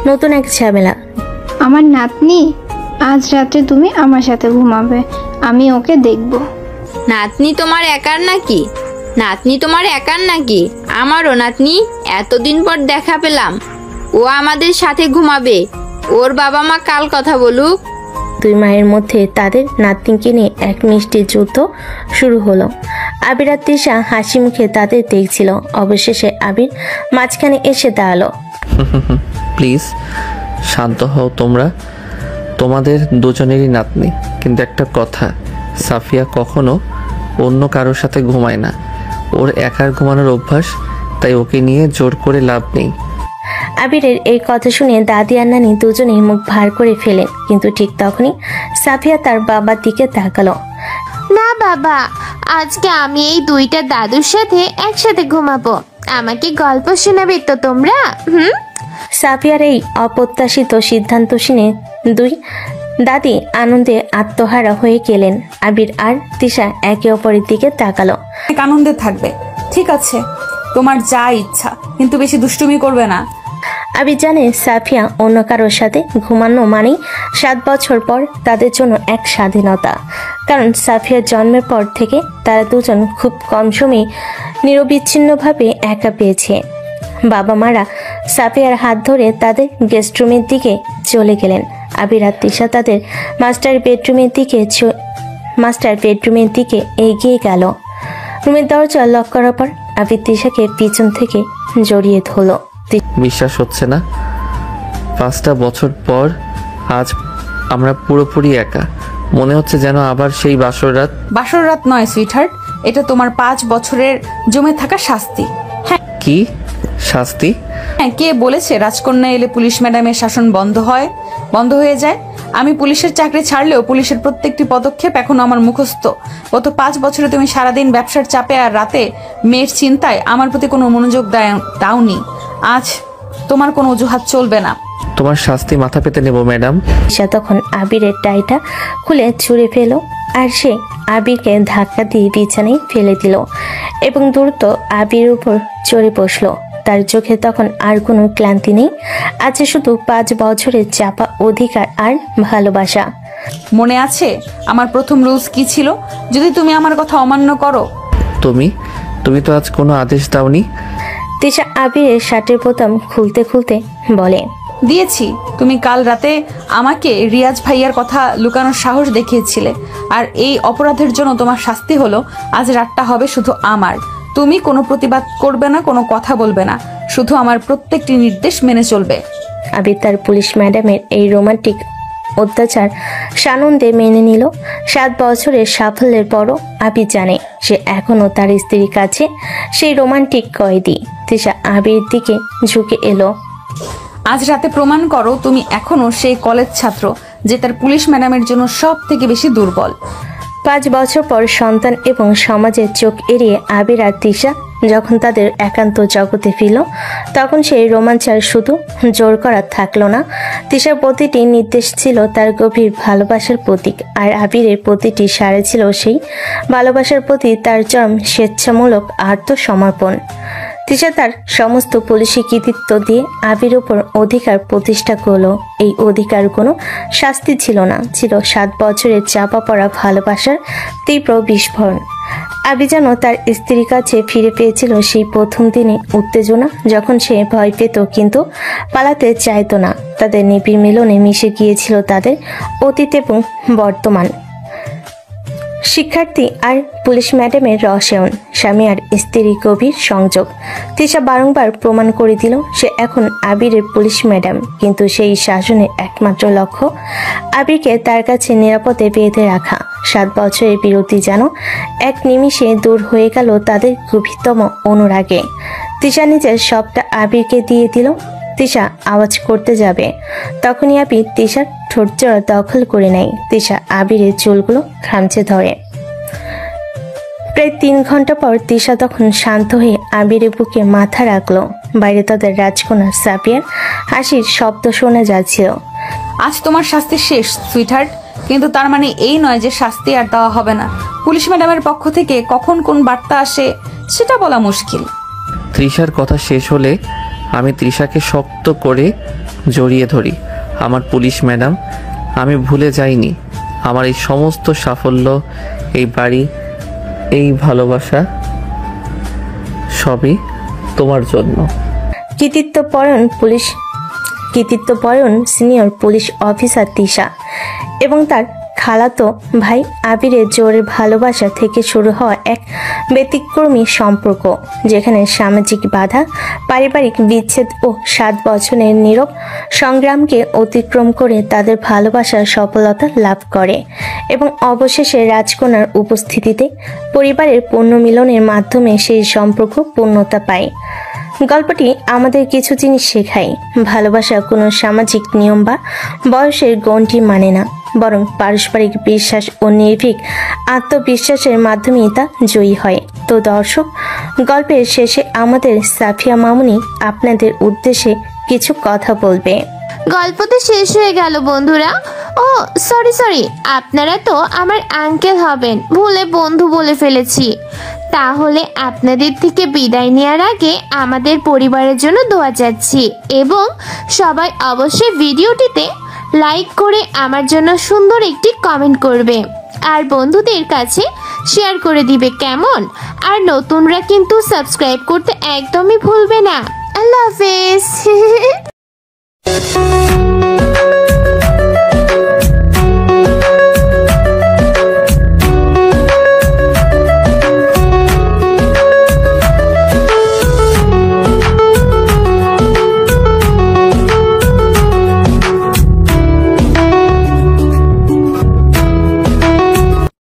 নতুন এক ঝামেলা। আমার নাতনি, আজ রাতে তুমি আমার সাথে ঘুমাবে, আমি ওকে দেখব। নাতনি তোমার একার নাকি? আমারও নাতনি, এতদিন পর দেখা পেলাম। ও আমাদের সাথে ঘুমাবে। ওর বাবা মা কাল কথা বলুক। 2 মায়ের মধ্যে তাদের নাতনিকে নিয়ে এক মিষ্টি যুদ্ধ শুরু হলো। আবির আর তিশা হাসি মুখে তাদের দেখছিল। অবশেষে আবির মাঝখানে এসে দাঁড়ালো। প্লিজ শান্ত হও তোমরা, তোমাদের দুজনেরই নাতনি। কিন্তু একটা কথা, সাফিয়া কখনো অন্য কারোর সাথে ঘুমায় না, ওর একার ঘুমানোর অভ্যাস, তাই ওকে নিয়ে জোর করে লাভ নেই। আবিরের এই কথা শুনে দাদি আর নানি দুজনেই মুখ ভার করে ফেলেন, কিন্তু ঠিক তখনই সাফিয়া তার বাবার দিকে তাকালো। না বাবা, আজকে আমি এই দুইটা দাদুর সাথে একসাথে ঘুমাবো। আমাকে গল্প শোনাবে তো তোমরা? সাফিয়ার এই অপ্রত্যাশিত সিদ্ধান্ত শুনে দুই দাদি আনন্দে আত্মহারা হয়ে গেলেন। আবির আর তিশা একে অপরের দিকে তাকালো। অনেক আনন্দে থাকবে, ঠিক আছে, তোমার যা ইচ্ছা, কিন্তু বেশি দুষ্টুমি করবে না। আবির জানে সাফিয়া অন্য কারোর সাথে ঘুমানো মানেই 7 বছর পর তাদের জন্য এক স্বাধীনতা। কারণ সাফিয়ার জন্মের পর থেকে তারা দুজন খুব কম সময়ে নিরবিচ্ছিন্নভাবে একা পেয়েছে। বাবা মারা সাফিয়ার হাত ধরে তাদের গেস্ট রুমের দিকে চলে গেলেন। আবির আর তিশা তাদের মাস্টার বেডরুমের দিকে এগিয়ে গেল। রুমের দরজা লক করার পর আবির তিশাকে পিছন থেকে জড়িয়ে ধরল। বিশ্বাস হচ্ছে না, 5টা বছর পর আজ আমরা পুরোপুরি একা। মনে হচ্ছে যেন আবার সেই বাসর রাত নয় সুইটহার্ট, এটা তোমার 5 বছরের জমে থাকা শাস্তি। হ্যাঁ। কি শাস্তি? হ্যাঁ, কে বলেছে রাজকন্যা এলে পুলিশ ম্যাডামের শাসন বন্ধ হয়ে যায়? আমি পুলিশের চাকরি ছাড়লেও পুলিশের প্রত্যেকটি পদক্ষেপ এখনো আমার মুখস্থ। গত 5 বছরে তুমি সারাদিন ব্যবসার চাপে আর রাতে মেয়ের চিন্তায় আমার প্রতি কোনো মনোযোগ দাওনি। আজ তোমার কোনো অজুহাত চলবে না। তোমার শাস্তি মাথা পেতে নেব ম্যাডাম। সে তখন আবিরের টাইটা খুলে ছুঁড়ে ফেলো আর সে আবিরকে ধাক্কা দিয়ে বিছানায় ফেলে দিল এবং দ্রুত আবির উপর চড়ে বসলো। তার চোখে তখন আর কোনো ক্লান্তি নেই, আছে শুধু 5 বছরের চাপা অধিকার আর ভালোবাসা। মনে আছে আমার প্রথম রুলস কি ছিল? যদি তুমি আমার কথা অমান্য করো। তুমি তো আজ কোনো আদেশ দাওনি। তিশা আবিরের শার্টের বোতাম খুলতে খুলতে বলে, দিয়েছি। তুমি কাল রাতে আমাকে রিয়াজ ভাইয়ার কথা লুকানোর সাহস দেখিয়েছিলে, আর এই অপরাধের জন্য তোমার শাস্তি হলো আজ রাতটা হবে শুধু আমার। তুমি কোনো প্রতিবাদ করবে না, কোনো কথা বলবে না, শুধু আমার প্রত্যেকটি নির্দেশ মেনে চলবে। আবির তার পুলিশ ম্যাডামের এই রোমান্টিক অত্যাচার সানন্দে মেনে নিল। 7 বছরের সাফল্যের পরও আবির জানে সে এখনো তার স্ত্রীর কাছে সেই রোমান্টিক কয়েদি। তিশা আবির দিকে ঝুঁকে এলো। আজ রাতে প্রমাণ করো তুমি এখনো সেই কলেজ ছাত্র যে তার পুলিশ ম্যাডামের জন্য সব থেকে বেশি দুর্বল। 5 বছর পর সন্তান এবং সমাজের চোখ এড়িয়ে আবির আর তিশা যখন তাদের একান্ত জগতে ফিরল, তখন সেই রোমাঞ্চার শুধু জোর করা থাকলো না। তিশার প্রতিটি নির্দেশ ছিল তার গভীর ভালোবাসার প্রতীক, আর আবিরের প্রতিটি সাড়ে ছিল সেই ভালোবাসার প্রতি তার চরম স্বেচ্ছামূলক আত্মসমর্পণ। তিশা তার সমস্ত পুলিশি কৃতিত্ব দিয়ে আবির উপর অধিকার প্রতিষ্ঠা করল। এই অধিকার কোনো শাস্তি ছিল না, ছিল 7 বছরের চাপা পড়া ভালোবাসার তীব্র বিস্ফোরণ। আবি যেন তার স্ত্রীর কাছে ফিরে পেয়েছিল সেই প্রথম দিনে উত্তেজনা, যখন সে ভয় পেত কিন্তু পালাতে চাইতো না। তাদের নিবিড় মিলনে মিশে গিয়েছিল তাদের অতীত এবং বর্তমান। শিক্ষার্থী আর পুলিশ ম্যাডামের রসায়ন, স্বামী আর স্ত্রীর গভীর সংযোগ। তিশা বারংবার প্রমাণ করে দিল সে এখন আবিরের পুলিশ ম্যাডাম, কিন্তু সেই শাসনের একমাত্র লক্ষ্য আবিরকে তার কাছে নিরাপদে বেঁধে রাখা। 7 বছরের বিরতি যেন এক নিমিষে দূর হয়ে গেল তাদের গভীরতম অনুরাগে। তিশা নিজের সবটা আবিরকে দিয়ে দিল। তিশা আওয়াজ করতে যাবে, তখনই আবির তিশার ঠোঁটজোড়া দখল করে নেয়। তিশা আবিরের চুলগুলো খামচে ধরে। প্রায় 3 ঘন্টা পর তিশা তখন শান্ত হয়ে আবিরের বুকে মাথা রাখলো। বাইরে তাদের রাজকন্যা সাফিয়ার হাসির শব্দ শোনা যাচ্ছিল। আজ তোমার শাস্তি শেষ সুইটহার্ট, কিন্তু তার মানে এই নয় যে শাস্তি আর দেওয়া হবে না। পুলিশ ম্যাডামের পক্ষ থেকে কখন কোন বার্তা আসে সেটা বলা মুশকিল। তৃষার কথা শেষ হলে আমি তৃষাকে শক্ত করে জড়িয়ে ধরি। আমার পুলিশ ম্যাডাম, আমি ভুলে যাইনি আমার এই সমস্ত সাফল্য, এই বাড়ি, এই ভালোবাসা সবই তোমার জন্য। কৃতিত্বপরায়ণ সিনিয়র পুলিশ অফিসার তিশা এবং তার খালাতো ভাই আবিরের জোরের ভালোবাসা থেকে শুরু হওয়া এক ব্যতিক্রমী সম্পর্ক, যেখানে সামাজিক বাধা, পারিবারিক বিচ্ছেদ ও 7 বছরের নীরব সংগ্রামকে অতিক্রম করে তাদের ভালোবাসার সফলতা লাভ করে এবং অবশেষে রাজকন্যার উপস্থিতিতে পরিবারের পুনর্মিলনের মাধ্যমে সেই সম্পর্ক পূর্ণতা পায়। গল্পটি আমাদের কিছু জিনিস শেখায়। ভালোবাসা কোনো সামাজিক নিয়ম বা বয়সের গণ্ডি মানে না, বরং পারস্পরিক বিশ্বাস ও নির্ভীক আত্মবিশ্বাসের মাধ্যমেই তা জয়ী হয়। তো দর্শক, গল্পের শেষে আমাদের সাফিয়া মামুনি আপনাদের উদ্দেশ্যে কিছু কথা বলবে। গল্প তো শেষ হয়ে গেল বন্ধুরা। ও সরি, আপনারা তো আমার আঙ্কেল হবেন, ভুলে বন্ধু বলে ফেলেছি। তাহলে আপনাদের থেকে বিদায় নেওয়ার আগে আমাদের পরিবারের জন্য দোয়া চাচ্ছি এবং সবাই অবশ্যই ভিডিওটিতে লাইক করে আমার জন্য সুন্দর একটি কমেন্ট করবে আর বন্ধুদের কাছে শেয়ার করে দিবে, কেমন? আর নতুনরা কিন্তু সাবস্ক্রাইব করতে একদমই ভুলবে না। আল্লাহ হাফেজ।